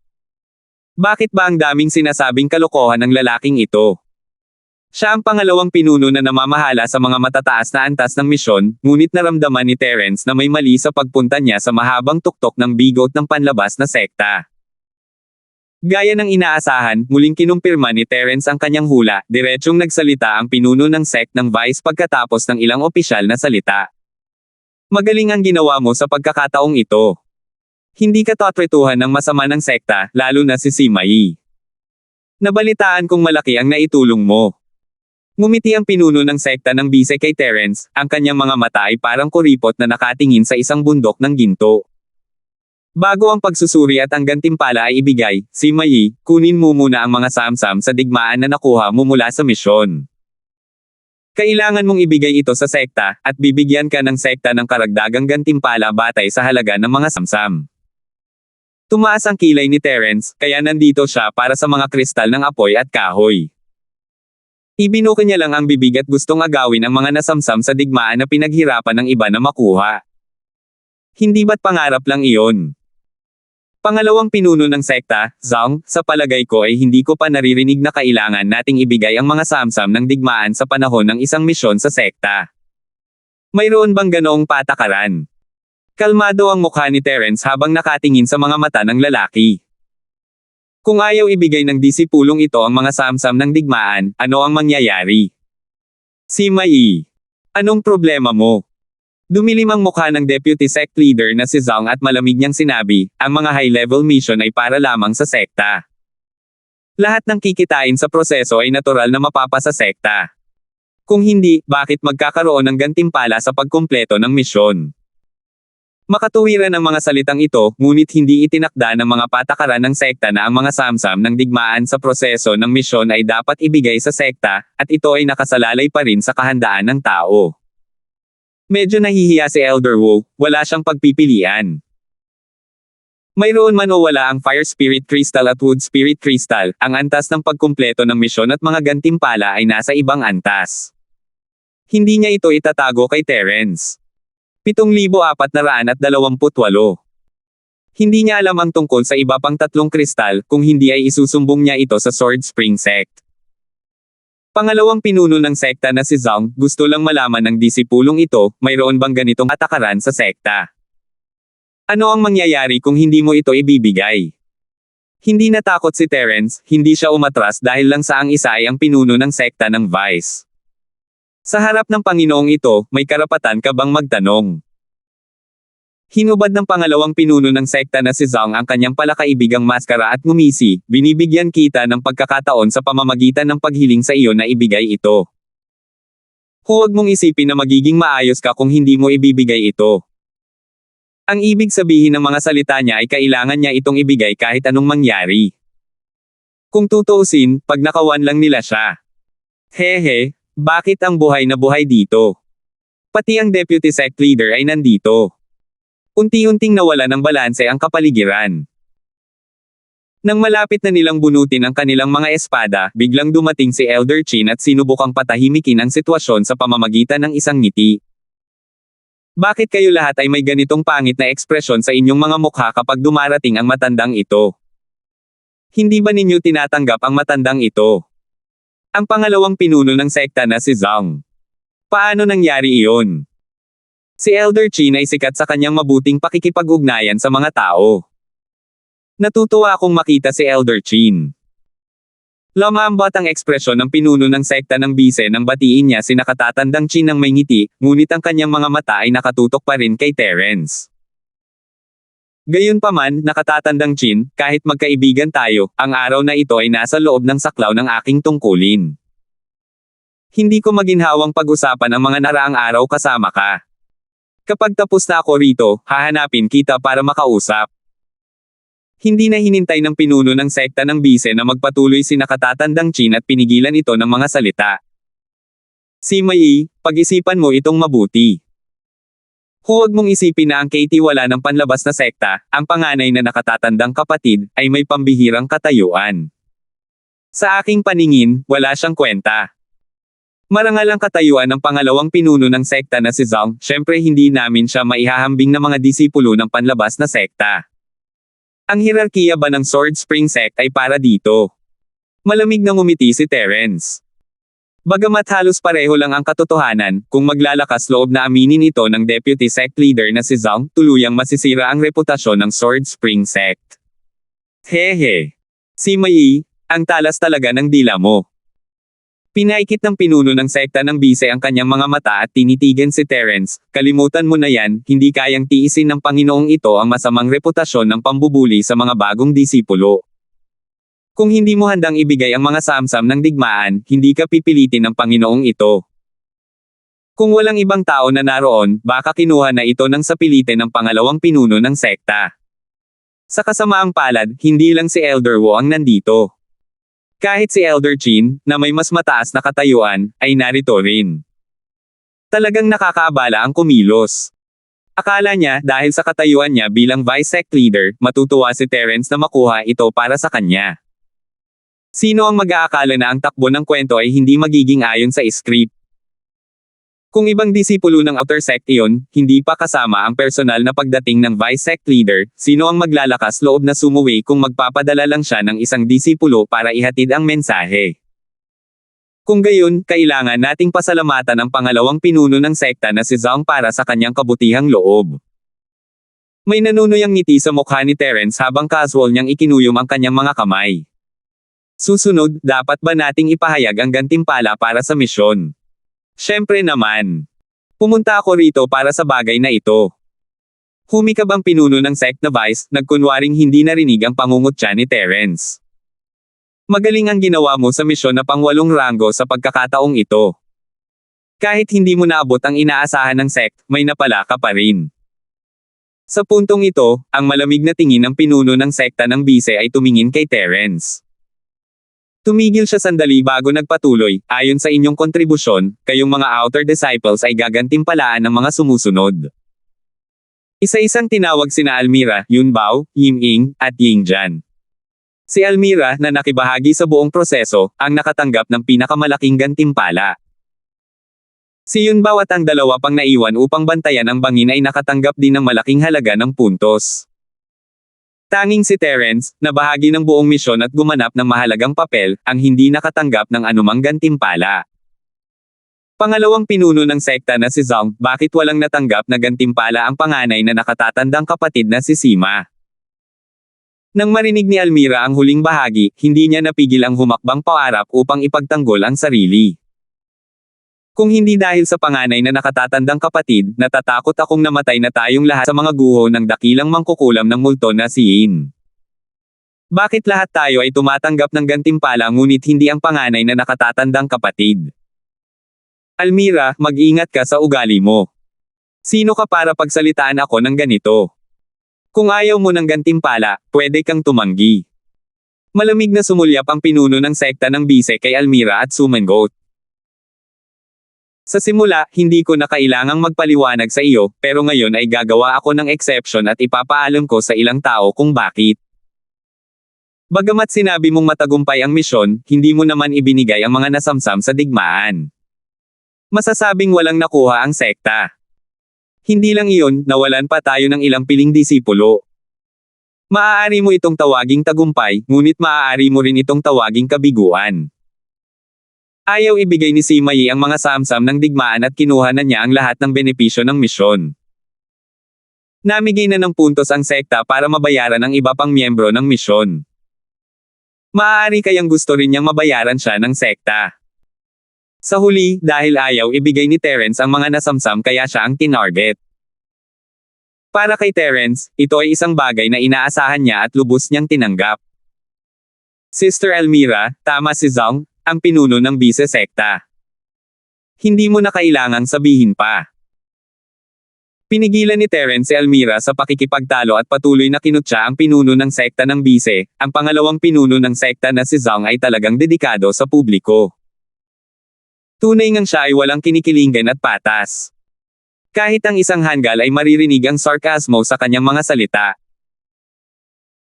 Bakit ba ang daming sinasabing kalokohan ng lalaking ito? Siya ang pangalawang pinuno na namamahala sa mga matataas na antas ng misyon, ngunit naramdaman ni Terence na may mali sa pagpunta niya sa mahabang tuktok ng bigot ng panlabas na sekta. Gaya ng inaasahan, muling kinumpirma ni Terence ang kanyang hula, diretsyong nagsalita ang pinuno ng sect ng Vice pagkatapos ng ilang opisyal na salita. Magaling ang ginawa mo sa pagkakataong ito. Hindi ka tatretuhan ng masama ng sekta, lalo na si Sima Yi. Nabalitaan kong malaki ang naitulong mo. Ngumiti ang pinuno ng sekta ng Bise kay Terence, ang kanyang mga mata ay parang kuripot na nakatingin sa isang bundok ng ginto. Bago ang pagsusuri at ang gantimpala ay ibigay, Sima Yi, kunin mo muna ang mga samsam sa digmaan na nakuha mo mula sa misyon. Kailangan mong ibigay ito sa sekta, at bibigyan ka ng sekta ng karagdagang gantimpala batay sa halaga ng mga samsam. Tumaas ang kilay ni Terence, kaya nandito siya para sa mga kristal ng apoy at kahoy. Ibinuka niya lang ang bibig at gustong agawin ang mga nasamsam sa digmaan na pinaghirapan ng iba na makuha. Hindi ba't pangarap lang iyon? Pangalawang pinuno ng sekta, Zhang, sa palagay ko ay hindi ko pa naririnig na kailangan nating ibigay ang mga samsam ng digmaan sa panahon ng isang misyon sa sekta. Mayroon bang ganoong patakaran? Kalmado ang mukha ni Terence habang nakatingin sa mga mata ng lalaki. Kung ayaw ibigay ng disipulong ito ang mga samsam ng digmaan, ano ang mangyayari? Sima Yi, anong problema mo? Dumilim ang mukha ng deputy sect leader na si Zhang at malamig niyang sinabi, ang mga high-level mission ay para lamang sa sekta. Lahat ng kikitain sa proseso ay natural na mapapa sa sekta. Kung hindi, bakit magkakaroon ng gantimpala sa pagkumpleto ng misyon? Makatuwiran ang mga salitang ito, ngunit hindi itinakda ng mga patakaran ng sekta na ang mga samsam ng digmaan sa proseso ng misyon ay dapat ibigay sa sekta, at ito ay nakasalalay pa rin sa kahandaan ng tao. Medyo nahihiya si Elder Wu, wala siyang pagpipilian. Mayroon man o wala ang Fire Spirit Crystal at Wood Spirit Crystal, ang antas ng pagkumpleto ng misyon at mga gantimpala ay nasa ibang antas. Hindi niya ito itatago kay Terence. 7,428. Hindi niya alam ang tungkol sa iba pang 3 kristal, kung hindi ay isusumbong niya ito sa Sword Spring Sect. Pangalawang pinuno ng sekta na si Zhang, gusto lang malaman ng disipulong ito, mayroon bang ganitong patakaran sa sekta? Ano ang mangyayari kung hindi mo ito ibibigay? Hindi natakot si Terence, hindi siya umatras dahil lang sa ang isa ay ang pinuno ng sekta ng Vice. Sa harap ng Panginoong ito, may karapatan ka bang magtanong? Hinubad ng pangalawang pinuno ng sekta na si Zhang ang kanyang palakaibigang maskara at ngumisi, binibigyan kita ng pagkakataon sa pamamagitan ng paghiling sa iyo na ibigay ito. Huwag mong isipin na magiging maayos ka kung hindi mo ibibigay ito. Ang ibig sabihin ng mga salita niya ay kailangan niya itong ibigay kahit anong mangyari. Kung tutuusin, pag nakawan lang nila siya. Hehe, bakit ang buhay na buhay dito? Pati ang deputy sect leader ay nandito. Unti-unting nawala ng balanse ang kapaligiran. Nang malapit na nilang bunutin ang kanilang mga espada, biglang dumating si Elder Chin at sinubukang patahimikin ang sitwasyon sa pamamagitan ng isang ngiti. Bakit kayo lahat ay may ganitong pangit na ekspresyon sa inyong mga mukha kapag dumarating ang matandang ito? Hindi ba ninyo tinatanggap ang matandang ito? Ang pangalawang pinuno ng sekta na si Zhang. Paano nangyari iyon? Si Elder Qin ay sikat sa kanyang mabuting pakikipag-ugnayan sa mga tao. Natutuwa akong makita si Elder Qin. Lumambot ang ekspresyon ng pinuno ng sekta ng bise nang batiin niya si nakatatandang Qin ng may ngiti, ngunit ang kanyang mga mata ay nakatutok pa rin kay Terence. Gayunpaman, nakatatandang Qin, kahit magkaibigan tayo, ang araw na ito ay nasa loob ng saklaw ng aking tungkulin. Hindi ko maginhawang pag-usapan ang mga naraang araw kasama ka. Kapag tapos na ako rito, hahanapin kita para makausap. Hindi na hinintay ng pinuno ng sekta ng bise na magpatuloy si nakatatandang Qin at pinigilan ito ng mga salita. Si Mai, pag-isipan mo itong mabuti. Huwag mong isipin na ang Katie wala ng panlabas na sekta, ang panganay na nakatatandang kapatid, ay may pambihirang katayuan. Sa aking paningin, wala siyang kwenta. Marangal ang katayuan ng pangalawang pinuno ng sekta na si Zhang, syempre hindi namin siya maihahambing na mga disipulo ng panlabas na sekta. Ang hierarkiya ba ng Sword Spring Sect ay para dito? Malamig na ngumiti si Terence. Bagamat halos pareho lang ang katotohanan, kung maglalakas loob na aminin ito ng Deputy Sect Leader na si Zhang, tuluyang masisira ang reputasyon ng Sword Spring Sect. Hehe. Si Mai, ang talas talaga ng dila mo. Pinaikit ng pinuno ng sekta ng bise ang kanyang mga mata at tinitigan si Terence, kalimutan mo na yan, hindi kayang tiisin ng Panginoong ito ang masamang reputasyon ng pambubuli sa mga bagong disipulo. Kung hindi mo handang ibigay ang mga samsam ng digmaan, hindi ka pipilitin ng Panginoong ito. Kung walang ibang tao na naroon, baka kinuha na ito ng sapilitin ng pangalawang pinuno ng sekta. Sa kasamaang palad, hindi lang si Elder Wu ang nandito. Kahit si Elder Qin, na may mas mataas na katayuan, ay narito rin. Talagang nakakaabala ang kumilos. Akala niya, dahil sa katayuan niya bilang Vice Sect Leader, matutuwa si Terence na makuha ito para sa kanya. Sino ang mag-aakala na ang takbo ng kwento ay hindi magiging ayon sa script? Kung ibang disipulo ng Outer Sect iyon, hindi pa kasama ang personal na pagdating ng Vice Sect Leader, sino ang maglalakas loob na sumuwi kung magpapadala lang siya ng isang disipulo para ihatid ang mensahe? Kung gayon, kailangan nating pasalamatan ang pangalawang pinuno ng sekta na si Zhang para sa kanyang kabutihang loob. May nanunuyang ngiti sa mukha ni Terence habang casual niyang ikinuyom ang kanyang mga kamay. Susunod, dapat ba nating ipahayag ang gantimpala para sa misyon? Siyempre naman. Pumunta ako rito para sa bagay na ito. Humikab ang pinuno ng sect na vice, nagkunwaring hindi narinig ang pangungutya ni Terence. Magaling ang ginawa mo sa misyon na pang-8 ranggo sa pagkakataong ito. Kahit hindi mo naabot ang inaasahan ng sect, may napala ka pa rin. Sa puntong ito, ang malamig na tingin ng pinuno ng sekta ng bise ay tumingin kay Terence. Tumigil siya sandali bago nagpatuloy, ayon sa inyong kontribusyon, kayong mga outer disciples ay gagantimpalaan ng mga sumusunod. Isa-isang tinawag sina Almira, Yunbao, Yiming, at Yingjan. Si Almira, na nakibahagi sa buong proseso, ang nakatanggap ng pinakamalaking gantimpala. Si Yunbao at ang dalawa pang naiwan upang bantayan ang bangin ay nakatanggap din ng malaking halaga ng puntos. Tanging si Terence, na bahagi ng buong misyon at gumanap ng mahalagang papel, ang hindi nakatanggap ng anumang gantimpala. Pangalawang pinuno ng sekta na si Zhang, bakit walang natanggap na gantimpala ang panganay na nakatatandang kapatid na si Sima? Nang marinig ni Almira ang huling bahagi, hindi niya napigil ang humakbang paarap upang ipagtanggol ang sarili. Kung hindi dahil sa panganay na nakatatandang kapatid, natatakot akong namatay na tayong lahat sa mga guho ng dakilang mangkukulam ng multo na si Yin. Bakit lahat tayo ay tumatanggap ng gantimpala ngunit hindi ang panganay na nakatatandang kapatid? Almira, mag-ingat ka sa ugali mo. Sino ka para pagsalitaan ako ng ganito? Kung ayaw mo ng gantimpala, pwede kang tumanggi. Malamig na sumulyap ang pinuno ng sekta ng bise kay Almira at Sumangot. Sa simula, hindi ko na kailangang magpaliwanag sa iyo, pero ngayon ay gagawa ako ng exception at ipapaalam ko sa ilang tao kung bakit. Bagamat sinabi mong matagumpay ang misyon, hindi mo naman ibinigay ang mga nasamsam sa digmaan. Masasabing walang nakuha ang sekta. Hindi lang iyon, nawalan pa tayo ng ilang piling disipulo. Maaari mo itong tawaging tagumpay, ngunit maaari mo rin itong tawaging kabiguan. Ayaw ibigay ni Sima Yi ang mga samsam ng digmaan at kinuha na niya ang lahat ng benepisyo ng misyon. Namigay na ng puntos ang sekta para mabayaran ang iba pang miyembro ng misyon. Maaari kayang gusto rin niyang mabayaran siya ng sekta. Sa huli, dahil ayaw ibigay ni Terence ang mga nasamsam kaya siya ang tinarget. Para kay Terence, ito ay isang bagay na inaasahan niya at lubos niyang tinanggap. Sister Elmira, tama si Zhang, ang pinuno ng bise-sekta. Hindi mo na kailangang sabihin pa. Pinigilan ni Terence si Elmira sa pakikipagtalo at patuloy na kinutya ang pinuno ng sekta ng bise. Ang pangalawang pinuno ng sekta na si Zhang ay talagang dedikado sa publiko. Tunay ngang siya ay walang kinikilingan at patas. Kahit ang isang hanggal ay maririnig ang sarkasmo sa kanyang mga salita.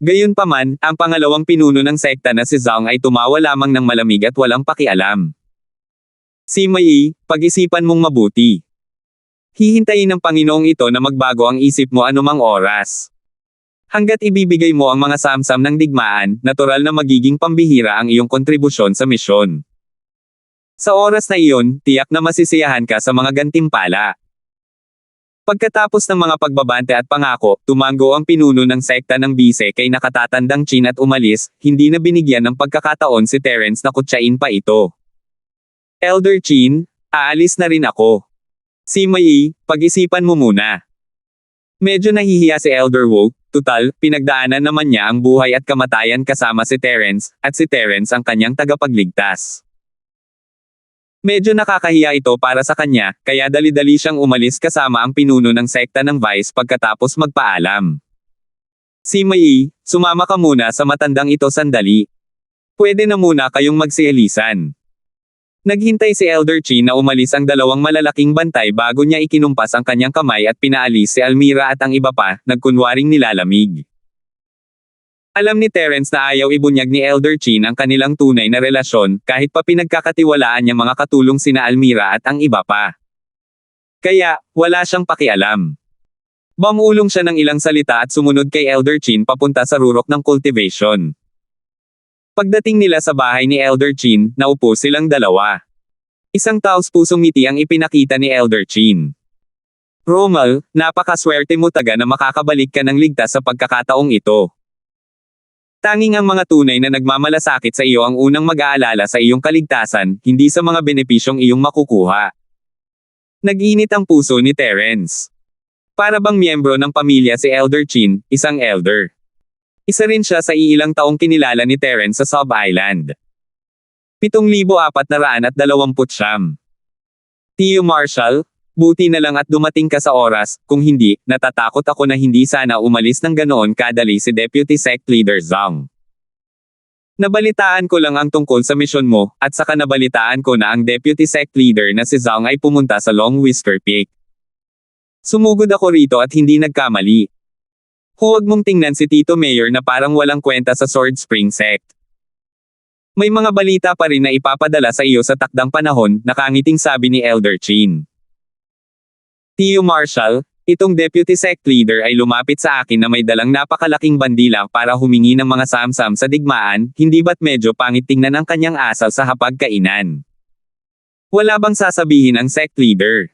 Gayunpaman, ang pangalawang pinuno ng sekta na si Zhang ay tumawa lamang ng malamig at walang pakialam. Sima Yi, pag-isipan mong mabuti. Hihintayin ng Panginoong ito na magbago ang isip mo anumang oras. Hanggat ibibigay mo ang mga samsam ng digmaan, natural na magiging pambihira ang iyong kontribusyon sa misyon. Sa oras na iyon, tiyak na masisiyahan ka sa mga gantimpala. Pagkatapos ng mga pagbabante at pangako, tumango ang pinuno ng sekta ng bise kay nakatatandang Chin at umalis, hindi na binigyan ng pagkakataon si Terence na kutsain pa ito. Elder Chin, aalis na rin ako. Sima Yi, pag-isipan mo muna. Medyo nahihiya si Elder Wu, tutal, pinagdaanan naman niya ang buhay at kamatayan kasama si Terence, at si Terence ang kanyang tagapagligtas. Medyo nakakahiya ito para sa kanya, kaya dali-dali siyang umalis kasama ang pinuno ng sekta ng Vice pagkatapos magpaalam. Sima Yi, sumama ka muna sa matandang ito sandali. Pwede na muna kayong magsialisan. Naghintay si Elder Chin na umalis ang dalawang malalaking bantay bago niya ikinumpas ang kanyang kamay at pinaalis si Almira at ang iba pa, nagkunwaring nilalamig. Alam ni Terence na ayaw ibunyag ni Elder Chin ang kanilang tunay na relasyon, kahit pa pinagkakatiwalaan niya mga katulong sina Almira at ang iba pa. Kaya, wala siyang pakialam. Bumulong siya ng ilang salita at sumunod kay Elder Chin papunta sa rurok ng cultivation. Pagdating nila sa bahay ni Elder Chin, naupo silang dalawa. Isang taos-pusong ngiti ang ipinakita ni Elder Chin. Romal, napakaswerte mo taga na makakabalik ka ng ligtas sa pagkakataong ito. Tanging ang mga tunay na nagmamalasakit sa iyo ang unang mag-aalala sa iyong kaligtasan, hindi sa mga benepisyong iyong makukuha. Nag-init ang puso ni Terence. Para bang miyembro ng pamilya si Elder Chin, isang elder. Isa rin siya sa iilang taong kinilala ni Terence sa Sub-Island. 7,429. Tio Marshall, buti na lang at dumating ka sa oras, kung hindi, natatakot ako na hindi sana umalis ng ganoon kadali si Deputy Sect Leader Zhang. Nabalitaan ko lang ang tungkol sa misyon mo, at saka nabalitaan ko na ang Deputy Sect Leader na si Zhang ay pumunta sa Long Whisker Peak. Sumugod ako rito at hindi nagkamali. Huwag mong tingnan si Tito Mayor na parang walang kwenta sa Sword Spring Sect. May mga balita pa rin na ipapadala sa iyo sa takdang panahon, nakangiting sabi ni Elder Chin. Tio Marshall, itong Deputy Sect Leader ay lumapit sa akin na may dalang napakalaking bandila para humingi ng mga samsam sa digmaan, hindi ba't medyo pangit tingnan ang kanyang asal sa hapagkainan? Wala bang sasabihin ang Sect Leader?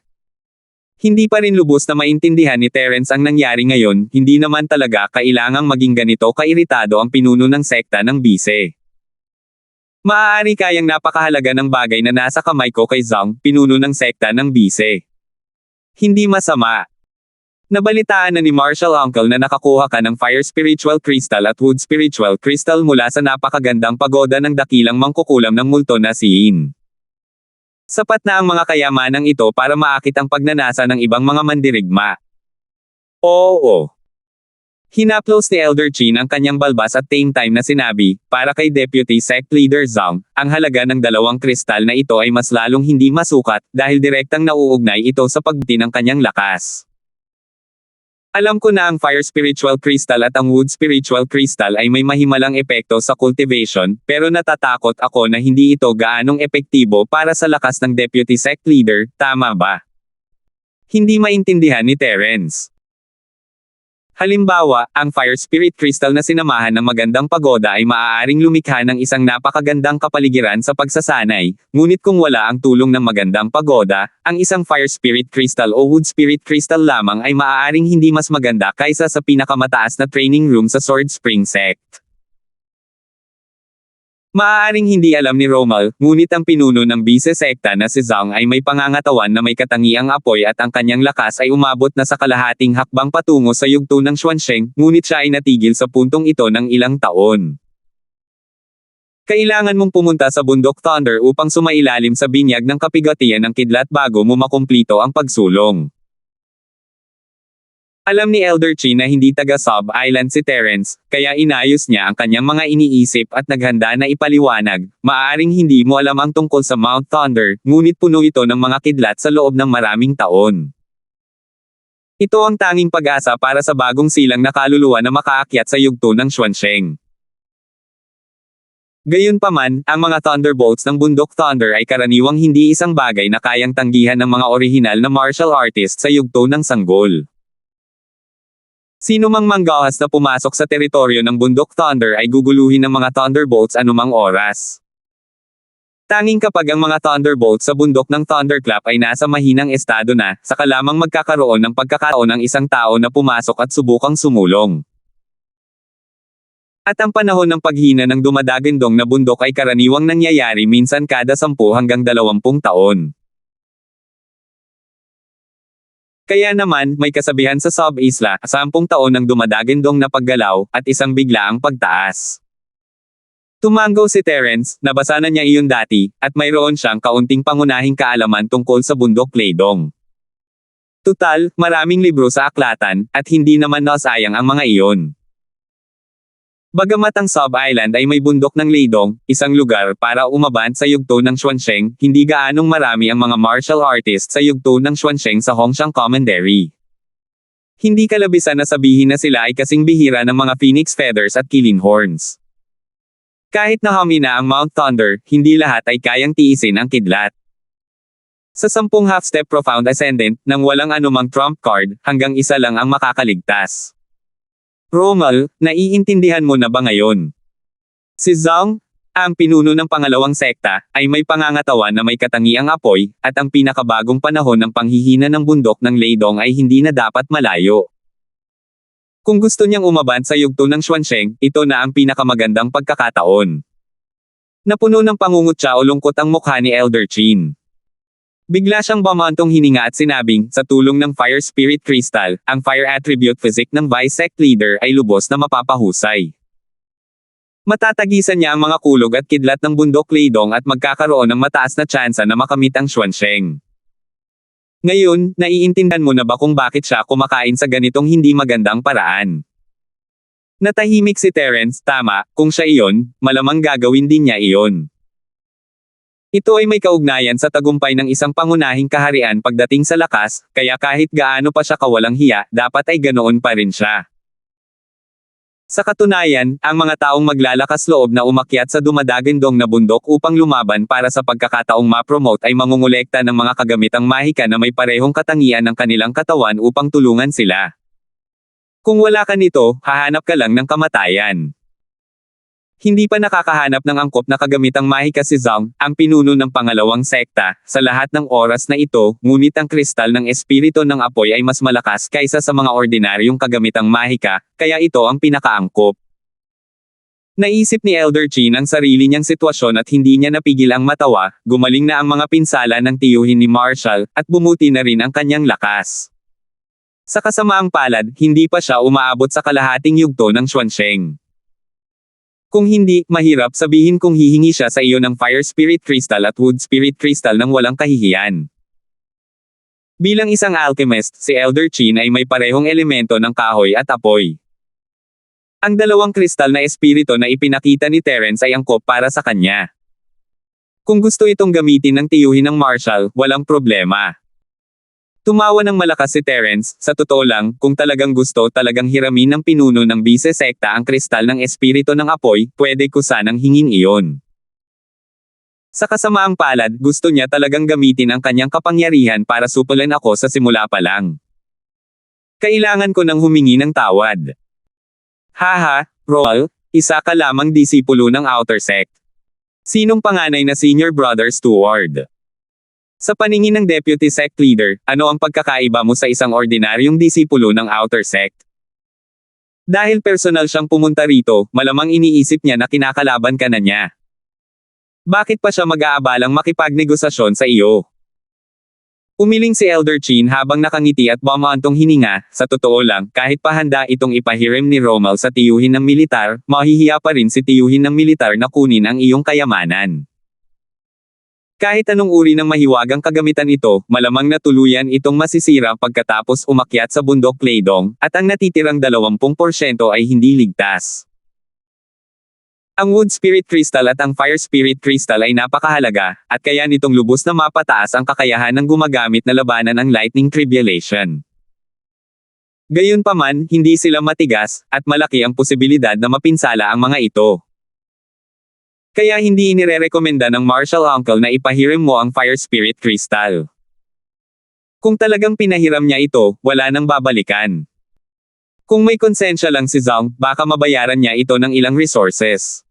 Hindi pa rin lubos na maintindihan ni Terence ang nangyari ngayon, hindi naman talaga kailangang maging ganito kairitado ang pinuno ng sekta ng bise. Maaari kayang napakahalaga ng bagay na nasa kamay ko kay Zhang, pinuno ng sekta ng bise. Hindi masama. Nabalitaan na ni Marshall Uncle na nakakuha ka ng Fire Spiritual Crystal at Wood Spiritual Crystal mula sa napakagandang pagoda ng dakilang mangkukulam ng multo na si Yin. Sapat na ang mga kayamanang ito para maakit ang pagnanasa ng ibang mga mandirigma. Oo. Hinaplos ni Elder Chin ang kanyang balbas at same time na sinabi, para kay Deputy Sect Leader Zhang, ang halaga ng dalawang kristal na ito ay mas lalong hindi masukat, dahil direktang nauugnay ito sa pagbiti ng kanyang lakas. Alam ko na ang Fire Spiritual Crystal at ang Wood Spiritual Crystal ay may mahimalang epekto sa cultivation, pero natatakot ako na hindi ito gaanong epektibo para sa lakas ng Deputy Sect Leader, tama ba? Hindi maintindihan ni Terence. Halimbawa, ang Fire Spirit Crystal na sinamahan ng magandang pagoda ay maaaring lumikha ng isang napakagandang kapaligiran sa pagsasanay, ngunit kung wala ang tulong ng magandang pagoda, ang isang Fire Spirit Crystal o Wood Spirit Crystal lamang ay maaaring hindi mas maganda kaysa sa pinakamataas na training room sa Sword Spring Sect. Maaaring hindi alam ni Romal, ngunit ang pinuno ng Bise Sekta na si Zhang ay may pangangatawan na may katangiang apoy at ang kanyang lakas ay umabot na sa kalahating hakbang patungo sa yugto ng Xuansheng, ngunit siya ay natigil sa puntong ito ng ilang taon. Kailangan mong pumunta sa Bundok Thunder upang sumailalim sa binyag ng kapigatian ng kidlat bago mo makumplito ang pagsulong. Alam ni Elder Chi na hindi taga Sub Island si Terence, kaya inayos niya ang kanyang mga iniisip at naghanda na ipaliwanag. Maaaring hindi mo alam ang tungkol sa Mount Thunder, ngunit puno ito ng mga kidlat sa loob ng maraming taon. Ito ang tanging pag-asa para sa bagong silang na kaluluwa na makaakyat sa yugto ng Xuansheng. Gayunpaman, ang mga Thunderbolts ng Bundok Thunder ay karaniwang hindi isang bagay na kayang tanggihan ng mga orihinal na martial artist sa yugto ng sanggol. Sino mang manggahas na pumasok sa teritoryo ng Bundok Thunder ay guguluhin ng mga Thunderbolts anumang oras. Tanging kapag ang mga Thunderbolts sa bundok ng Thunderclap ay nasa mahinang estado na, saka lamang magkakaroon ng pagkakataon ng isang tao na pumasok at subukang sumulong. At ang panahon ng paghina ng dumadagandong na bundok ay karaniwang nangyayari minsan kada 10 hanggang 20 taon. Kaya naman, may kasabihan sa Sub-Isla, 10 taon ng dumadagandong na paggalaw, at isang biglaang pagtaas. Tumango si Terence, nabasa na niya iyon dati, at mayroon siyang kaunting pangunahing kaalaman tungkol sa bundok Leidong. Tutal, maraming libro sa aklatan, at hindi naman nasayang ang mga iyon. Bagamat ang Sub-Island ay may bundok ng Leidong, isang lugar para umaban sa yugto ng Xuansheng, hindi gaanong marami ang mga martial artists sa yugto ng Xuansheng sa Hongshan Commandery. Hindi kalabisan na sabihin na sila ay kasing bihira ng mga Phoenix Feathers at Killing Horns. Kahit na humina ang Mount Thunder, hindi lahat ay kayang tiisin ang kidlat. Sa 10 half-step profound ascendant, nang walang anumang trump card, hanggang isa lang ang makakaligtas. Romal, naiintindihan mo na ba ngayon? Si Zhang, ang pinuno ng pangalawang sekta, ay may pangangatawan na may katangiang apoy, at ang pinakabagong panahon ng panghihina ng bundok ng Leidong ay hindi na dapat malayo. Kung gusto niyang umaban sa yugto ng Xuansheng, ito na ang pinakamagandang pagkakataon. Napuno ng pangungutya o lungkot ang mukha ni Elder Chin. Bigla siyang bumantong hininga at sinabing, sa tulong ng Fire Spirit Crystal, ang Fire Attribute Physique ng Vice Sect Leader ay lubos na mapapahusay. Matatagisan niya ang mga kulog at kidlat ng bundok Leidong at magkakaroon ng mataas na tsansa na makamit ang Xuansheng. Ngayon, naiintindihan mo na ba kung bakit siya kumakain sa ganitong hindi magandang paraan? Natahimik si Terence, tama, kung siya iyon, malamang gagawin din niya iyon. Ito ay may kaugnayan sa tagumpay ng isang pangunahing kaharian pagdating sa lakas, kaya kahit gaano pa siya kawalang hiya, dapat ay ganoon pa rin siya. Sa katunayan, ang mga taong maglalakas loob na umakyat sa dumadagandong na bundok upang lumaban para sa pagkakataong ma-promote ay mangungulekta ng mga kagamitang mahika na may parehong katangian ng kanilang katawan upang tulungan sila. Kung wala ka nito, hahanap ka lang ng kamatayan. Hindi pa nakakahanap ng angkop na kagamitang mahika si Zhang, ang pinuno ng pangalawang sekta, sa lahat ng oras na ito, ngunit ang kristal ng espiritu ng apoy ay mas malakas kaysa sa mga ordinaryong kagamitang mahika, kaya ito ang pinakaangkop. Naisip ni Elder Chin ang sarili niyang sitwasyon at hindi niya napigil ang matawa, gumaling na ang mga pinsala ng tiyuhin ni Marshall, at bumuti na rin ang kanyang lakas. Sa kasamaang palad, hindi pa siya umaabot sa kalahating yugto ng Xuansheng. Kung hindi, mahirap sabihin kung hihingi siya sa iyo ng Fire Spirit Crystal at Wood Spirit Crystal ng walang kahihiyan. Bilang isang alchemist, si Elder Chin ay may parehong elemento ng kahoy at apoy. Ang dalawang kristal na espiritu na ipinakita ni Terence ay angkop para sa kanya. Kung gusto itong gamitin ng tiyuhin ng Marshall, walang problema. Tumawa ng malakas si Terence, sa totoo lang, kung talagang gusto talagang hiramin ng pinuno ng Bise Sekta ang kristal ng espiritu ng apoy, pwede ko sanang hingin iyon. Sa kasamaang palad, gusto niya talagang gamitin ang kanyang kapangyarihan para supulan ako sa simula pa lang. Kailangan ko nang humingi ng tawad. Haha, Romal, isa ka lamang disipulo ng Outer Sect. Sinong panganay na Senior Brother Steward? Sa paningin ng Deputy Sect Leader, ano ang pagkakaiba mo sa isang ordinaryong disipulo ng Outer Sect? Dahil personal siyang pumunta rito, malamang iniisip niya na kinakalaban ka na niya. Bakit pa siya mag-aabalang makipagnegosasyon sa iyo? Umiling si Elder Chin habang nakangiti at bumaantong hininga. Sa totoo lang, kahit pa handa itong ipahirim ni Romal sa tiyuhin ng militar, mahihiya pa rin si tiyuhin ng militar na kunin ang iyong kayamanan. Kahit anong uri ng mahiwagang kagamitan ito, malamang na tuluyan itong masisira pagkatapos umakyat sa bundok Playdong, at ang natitirang 20% ay hindi ligtas. Ang Wood Spirit Crystal at ang Fire Spirit Crystal ay napakahalaga, at kaya nitong lubos na mapataas ang kakayahan ng gumagamit na labanan ang Lightning Tribulation. Gayunpaman, hindi sila matigas, at malaki ang posibilidad na mapinsala ang mga ito. Kaya hindi inirerekomenda ng Martial Uncle na ipahiram mo ang Fire Spirit Crystal. Kung talagang pinahiram niya ito, wala nang babalikan. Kung may konsensya lang si Zhang, baka mabayaran niya ito ng ilang resources.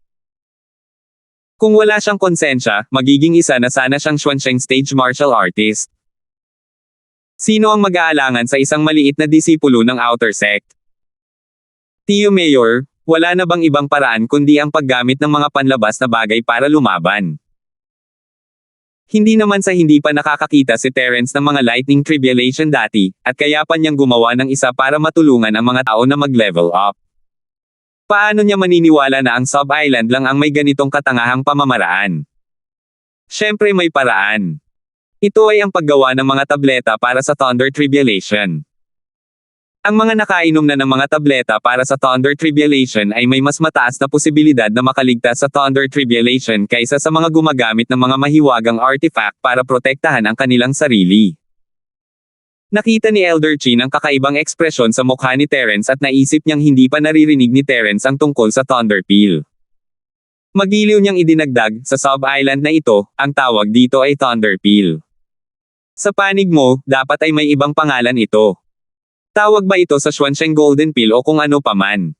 Kung wala siyang konsensya, magiging isa na sana siyang Xuansheng stage martial artist. Sino ang mag-aalangan sa isang maliit na disipulo ng Outer Sect? Tio Mayor, wala na bang ibang paraan kundi ang paggamit ng mga panlabas na bagay para lumaban? Hindi naman sa hindi pa nakakakita si Terence ng mga Lightning Tribulation dati, at kaya pa niyang gumawa ng isa para matulungan ang mga tao na mag-level up. Paano niya maniniwala na ang Sub-Island lang ang may ganitong katangahang pamamaraan? Siyempre may paraan. Ito ay ang paggawa ng mga tableta para sa Thunder Tribulation. Ang mga nakainom na ng mga tableta para sa Thunder Tribulation ay may mas mataas na posibilidad na makaligtas sa Thunder Tribulation kaysa sa mga gumagamit ng mga mahiwagang artifact para protektahan ang kanilang sarili. Nakita ni Elder Chin ang kakaibang ekspresyon sa mukha ni Terence at naisip niyang hindi pa naririnig ni Terence ang tungkol sa Thunder Peel. Magiliw niyang idinagdag, sa sub-island na ito, ang tawag dito ay Thunder Peel. Sa panig mo, dapat ay may ibang pangalan ito. Tawag ba ito sa Xuansheng Golden Peel o kung ano paman?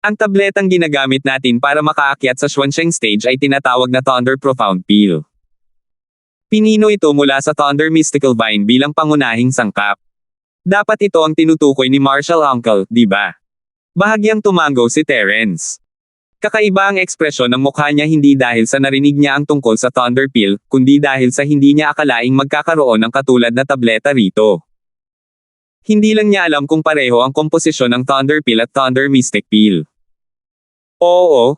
Ang tabletang ginagamit natin para makaakyat sa Xuansheng stage ay tinatawag na Thunder Profound Peel. Pinino ito mula sa Thunder Mystical Vine bilang pangunahing sangkap. Dapat ito ang tinutukoy ni Martial Uncle, di ba? Bahagyang tumango si Terence. Kakaiba ang ekspresyon ng mukha niya hindi dahil sa narinig niya ang tungkol sa Thunder Peel, kundi dahil sa hindi niya akalaing magkakaroon ng katulad na tableta rito. Hindi lang niya alam kung pareho ang komposisyon ng Thunder Peel at Thunder Mystic Peel. Oo.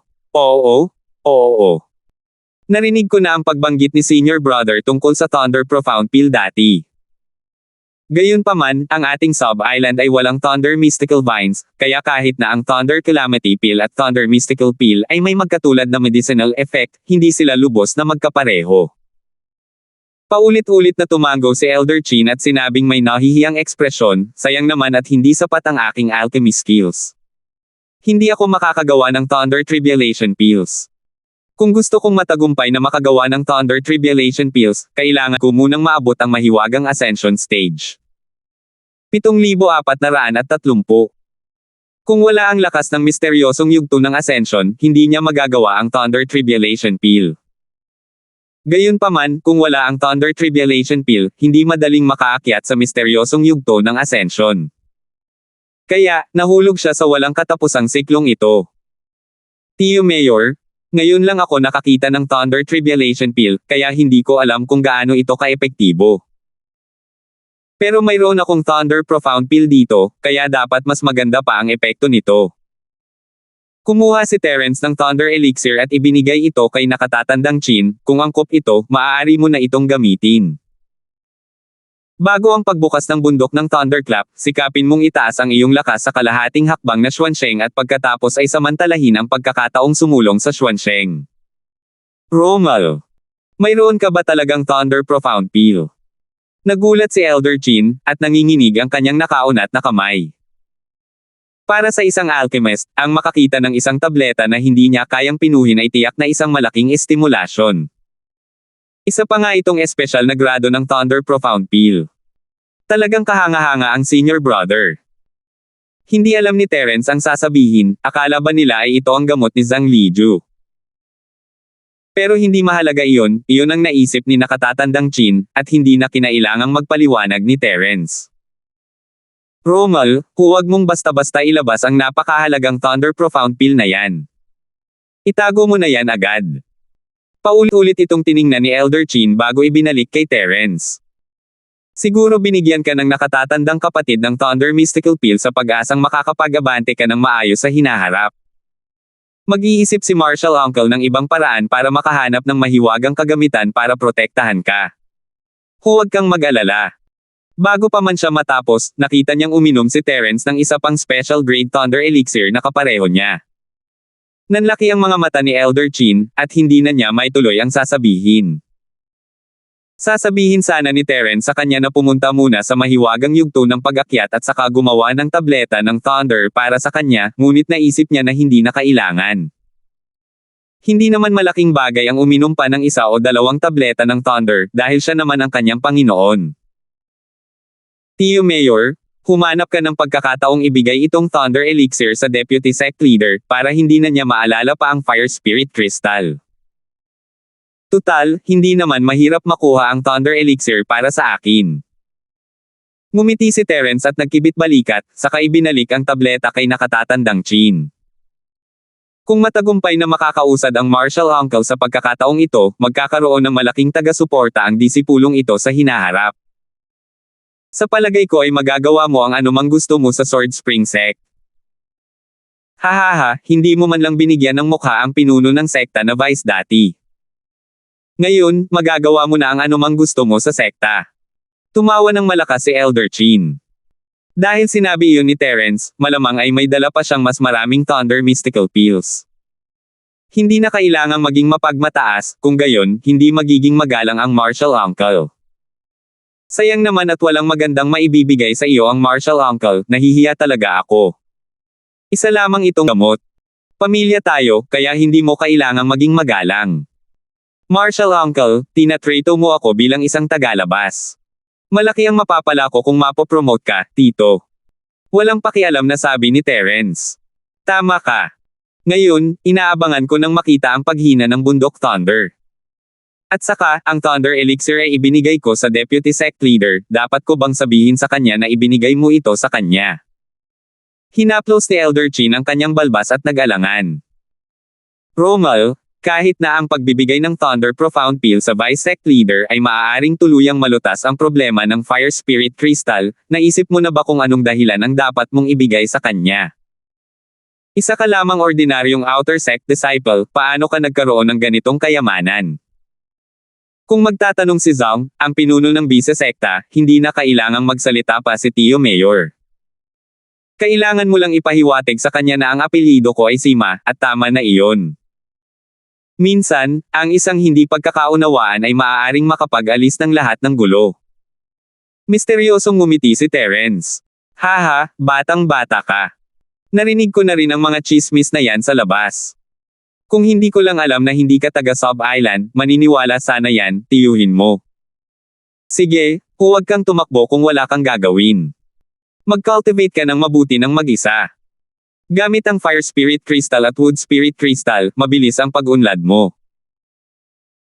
Narinig ko na ang pagbanggit ni Senior Brother tungkol sa Thunder Profound Peel dati. Gayunpaman, ang ating sub-island ay walang Thunder Mystical Vines, kaya kahit na ang Thunder Calamity Peel at Thunder Mystical Peel ay may magkatulad na medicinal effect, hindi sila lubos na magkapareho. Paulit-ulit na tumango si Elder Chin at sinabing may nahihiyang ekspresyon, sayang naman at hindi sapat ang aking alchemy skills. Hindi ako makakagawa ng Thunder Tribulation Peels. Kung gusto kong matagumpay na makagawa ng Thunder Tribulation Peels, kailangan ko munang maabot ang mahiwagang Ascension Stage. 7,430. Kung wala ang lakas ng misteryosong yugto ng Ascension, hindi niya magagawa ang Thunder Tribulation Peel. Gayunpaman, kung wala ang Thunder Tribulation Peel, hindi madaling makaakyat sa misteryosong yugto ng Ascension. Kaya, nahulog siya sa walang katapusang siklong ito. Tio Mayor, ngayon lang ako nakakita ng Thunder Tribulation Peel, kaya hindi ko alam kung gaano ito kaepektibo. Pero mayroon akong Thunder Profound Peel dito, kaya dapat mas maganda pa ang epekto nito. Kumuha si Terence ng Thunder Elixir at ibinigay ito kay nakatatandang Chin, kung angkop ito, maaari mo na itong gamitin. Bago ang pagbukas ng bundok ng Thunderclap, sikapin mong itaas ang iyong lakas sa kalahating hakbang na Xuansheng at pagkatapos ay samantalahin ang pagkakataong sumulong sa Xuansheng. Romal, mayroon ka ba talagang Thunder Profound Peel? Nagulat si Elder Chin, at nanginginig ang kanyang nakaunat na kamay. Para sa isang alchemist, ang makakita ng isang tableta na hindi niya kayang pinuhin ay tiyak na isang malaking estimulasyon. Isa pa nga itong espesyal na grado ng Thunder Profound Peel. Talagang kahanga-hanga ang senior brother. Hindi alam ni Terence ang sasabihin, akala ba nila ay ito ang gamot ni Zhang Liju. Pero hindi mahalaga iyon ang naisip ni nakatatandang Chin, at hindi na kinailangang magpaliwanag ni Terence. Romal, huwag mong basta-basta ilabas ang napakahalagang Thunder Profound Pill na yan. Itago mo na yan agad. Paulit-ulit itong tiningnan ni Elder Chin bago ibinalik kay Terence. Siguro binigyan ka ng nakatatandang kapatid ng Thunder Mystical Pill sa pag-asang makakapag-abante ka ng maayos sa hinaharap. Mag-iisip si Marshall Uncle ng ibang paraan para makahanap ng mahiwagang kagamitan para protektahan ka. Huwag kang mag-alala. Bago pa man siya matapos, nakita niyang uminom si Terence ng isa pang special grade Thunder Elixir na kapareho niya. Nanlaki ang mga mata ni Elder Chin, at hindi na niya maituloy ang sasabihin. Sasabihin sana ni Terence sa kanya na pumunta muna sa mahiwagang yugto ng pag-akyat at saka gumawa ng tableta ng Thunder para sa kanya, ngunit naisip niya na hindi na kailangan. Hindi naman malaking bagay ang uminom pa ng isa o dalawang tableta ng Thunder dahil siya naman ang kanyang Panginoon. Tio Mayor, humanap ka ng pagkakataong ibigay itong Thunder Elixir sa Deputy Sect Leader para hindi na niya maalala pa ang Fire Spirit Crystal. Tutal, hindi naman mahirap makuha ang Thunder Elixir para sa akin. Ngumiti si Terence at nagkibit balikat, saka ibinalik ang tableta kay nakatatandang Chin. Kung matagumpay na makakausad ang Marshall Uncle sa pagkakataong ito, magkakaroon ng malaking taga-suporta ang disipulong ito sa hinaharap. Sa palagay ko ay magagawa mo ang anumang gusto mo sa Sword Spring Sect. Hahaha, hindi mo man lang binigyan ng mukha ang pinuno ng sekta na vice dati. Ngayon, magagawa mo na ang anumang gusto mo sa sekta. Tumawa ng malakas si Elder Chin. Dahil sinabi iyon ni Terence, malamang ay may dala pa siyang mas maraming Thunder Mystical Pills. Hindi na kailangang maging mapagmataas, kung gayon, hindi magiging magalang ang Marshall Uncle. Sayang naman at walang magandang maibibigay sa iyo ang Marshall Uncle, nahihiya talaga ako. Isa lamang itong gamot. Pamilya tayo, kaya hindi mo kailangang maging magalang. Marshall Uncle, tinatrato mo ako bilang isang tagalabas. Malaki ang mapapala ko kung mapopromote ka, Tito. Walang pakialam na sabi ni Terence. Tama ka. Ngayon, inaabangan ko nang makita ang paghina ng Bundok Thunder. At saka, ang Thunder Elixir ay ibinigay ko sa Deputy Sect Leader, dapat ko bang sabihin sa kanya na ibinigay mo ito sa kanya? Hinaplos ni Elder Chin ang kanyang balbas at nag-alangan. Romal, kahit na ang pagbibigay ng Thunder Profound Pill sa Vice Sect Leader ay maaaring tuluyang malutas ang problema ng Fire Spirit Crystal, naisip mo na ba kung anong dahilan ang dapat mong ibigay sa kanya? Isa ka lamang ordinaryong Outer Sect Disciple, paano ka nagkaroon ng ganitong kayamanan? Kung magtatanong si Zhang, ang pinuno ng Bisa-sekta, hindi na kailangang magsalita pa si Tio Mayor. Kailangan mo lang ipahiwatig sa kanya na ang apelyido ko ay Sima, at tama na iyon. Minsan, ang isang hindi pagkakaunawaan ay maaaring makapag-alis ng lahat ng gulo. Misteryosong ngumiti si Terence. Haha, batang-bata ka. Narinig ko na rin ang mga chismis na yan sa labas. Kung hindi ko lang alam na hindi ka taga Sub Island, maniniwala sana yan, tiyuhin mo. Sige, huwag kang tumakbo kung wala kang gagawin. Mag-cultivate ka ng mabuti ng mag-isa. Gamit ang Fire Spirit Crystal at Wood Spirit Crystal, mabilis ang pag-unlad mo.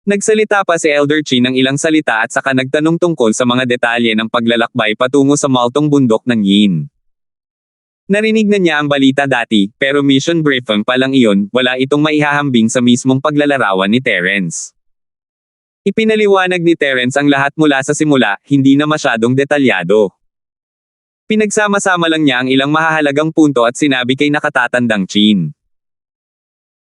Nagsalita pa si Elder Chin ng ilang salita at saka nagtanong tungkol sa mga detalye ng paglalakbay patungo sa maltong bundok ng Yin. Narinig na niya ang balita dati, pero mission briefing pa lang iyon, wala itong maihahambing sa mismong paglalarawan ni Terence. Ipinaliwanag ni Terence ang lahat mula sa simula, hindi na masyadong detalyado. Pinagsama-sama lang niya ang ilang mahahalagang punto at sinabi kay nakatatandang Chin.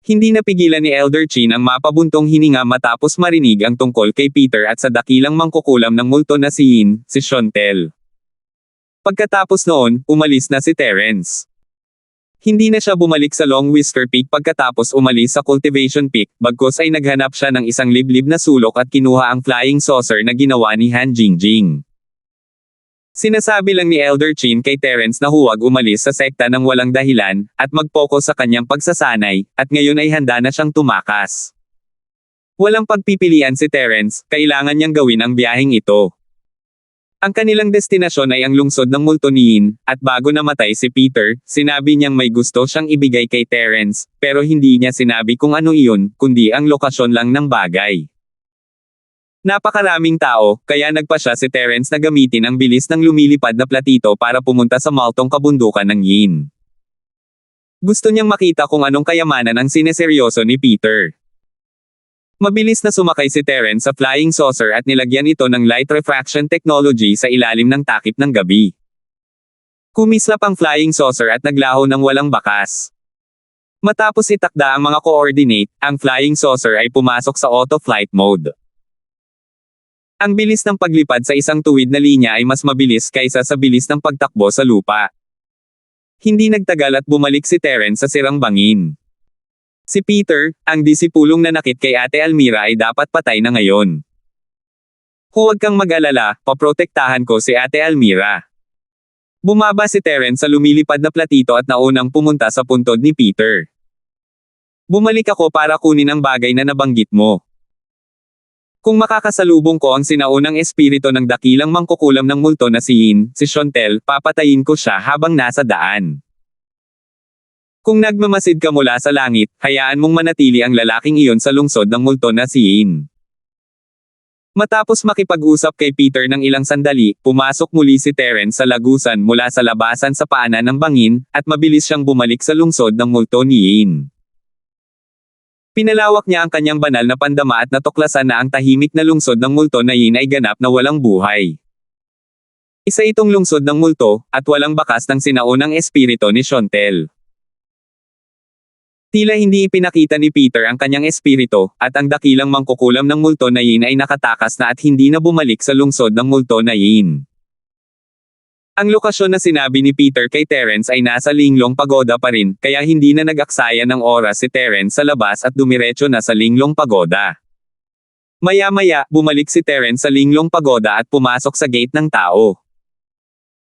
Hindi napigilan ni Elder Chin ang mapabuntong hininga matapos marinig ang tungkol kay Peter at sa dakilang mangkukulam ng multo na si Yin, si Shontel. Pagkatapos noon, umalis na si Terence. Hindi na siya bumalik sa Long Whisker Peak pagkatapos umalis sa Cultivation Peak, bagkus ay naghanap siya ng isang liblib na sulok at kinuha ang flying saucer na ginawa ni Han Jingjing. Sinasabi lang ni Elder Chin kay Terence na huwag umalis sa sekta ng walang dahilan, at mag-focus sa kanyang pagsasanay, at ngayon ay handa na siyang tumakas. Walang pagpipilian si Terence, kailangan niyang gawin ang biyaheng ito. Ang kanilang destinasyon ay ang lungsod ng Multoniin, at bago namatay si Peter, sinabi niyang may gusto siyang ibigay kay Terence, pero hindi niya sinabi kung ano iyon, kundi ang lokasyon lang ng bagay. Napakaraming tao, kaya nagpa siya si Terence na gamitin ang bilis ng lumilipad na platito para pumunta sa maltong kabundukan ng Yin. Gusto niyang makita kung anong kayamanan ang sineseryoso ni Peter. Mabilis na sumakay si Terence sa flying saucer at nilagyan ito ng light refraction technology sa ilalim ng takip ng gabi. Kumislap ang flying saucer at naglaho ng walang bakas. Matapos itakda ang mga coordinate, ang flying saucer ay pumasok sa auto-flight mode. Ang bilis ng paglipad sa isang tuwid na linya ay mas mabilis kaysa sa bilis ng pagtakbo sa lupa. Hindi nagtagal at bumalik si Terence sa sirang bangin. Si Peter, ang disipulong nanakit kay Ate Almira ay dapat patay na ngayon. Huwag kang mag-alala, paprotektahan ko si Ate Almira. Bumaba si Terence sa lumilipad na platito at naunang pumunta sa puntod ni Peter. Bumalik ako para kunin ang bagay na nabanggit mo. Kung makakasalubong ko ang sinaunang espiritu ng dakilang mangkukulam ng multo na si Yin, si Shontel, papatayin ko siya habang nasa daan. Kung nagmamasid ka mula sa langit, hayaan mong manatili ang lalaking iyon sa lungsod ng multo na si Yin. Matapos makipag-usap kay Peter ng ilang sandali, pumasok muli si Terence sa lagusan mula sa labasan sa paanan ng bangin, at mabilis siyang bumalik sa lungsod ng multo ni Yin. Pinalawak niya ang kanyang banal na pandama at natuklasan na ang tahimik na lungsod ng multo na Yin ay ganap na walang buhay. Isa itong lungsod ng multo, at walang bakas ng sinaunang espiritu ni Shontel. Tila hindi ipinakita ni Peter ang kanyang espiritu, at ang dakilang mangkukulam ng multo na Yin ay nakatakas na at hindi na bumalik sa lungsod ng multo na Yin. Ang lokasyon na sinabi ni Peter kay Terence ay nasa Linglong Pagoda pa rin, kaya hindi na nag-aksaya ng oras si Terence sa labas at dumiretso na sa Linglong Pagoda. Maya-maya, bumalik si Terence sa Linglong Pagoda at pumasok sa gate ng tao.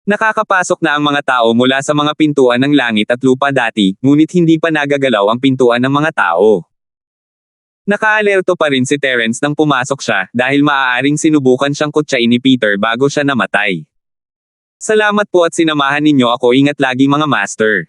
Nakakapasok na ang mga tao mula sa mga pintuan ng langit at lupa dati, ngunit hindi pa nagagalaw ang pintuan ng mga tao. Nakaalerto pa rin si Terence nang pumasok siya, dahil maaaring sinubukan siyang kutsain ni Peter bago siya namatay. Salamat po at sinamahan ninyo ako, ingat lagi mga master.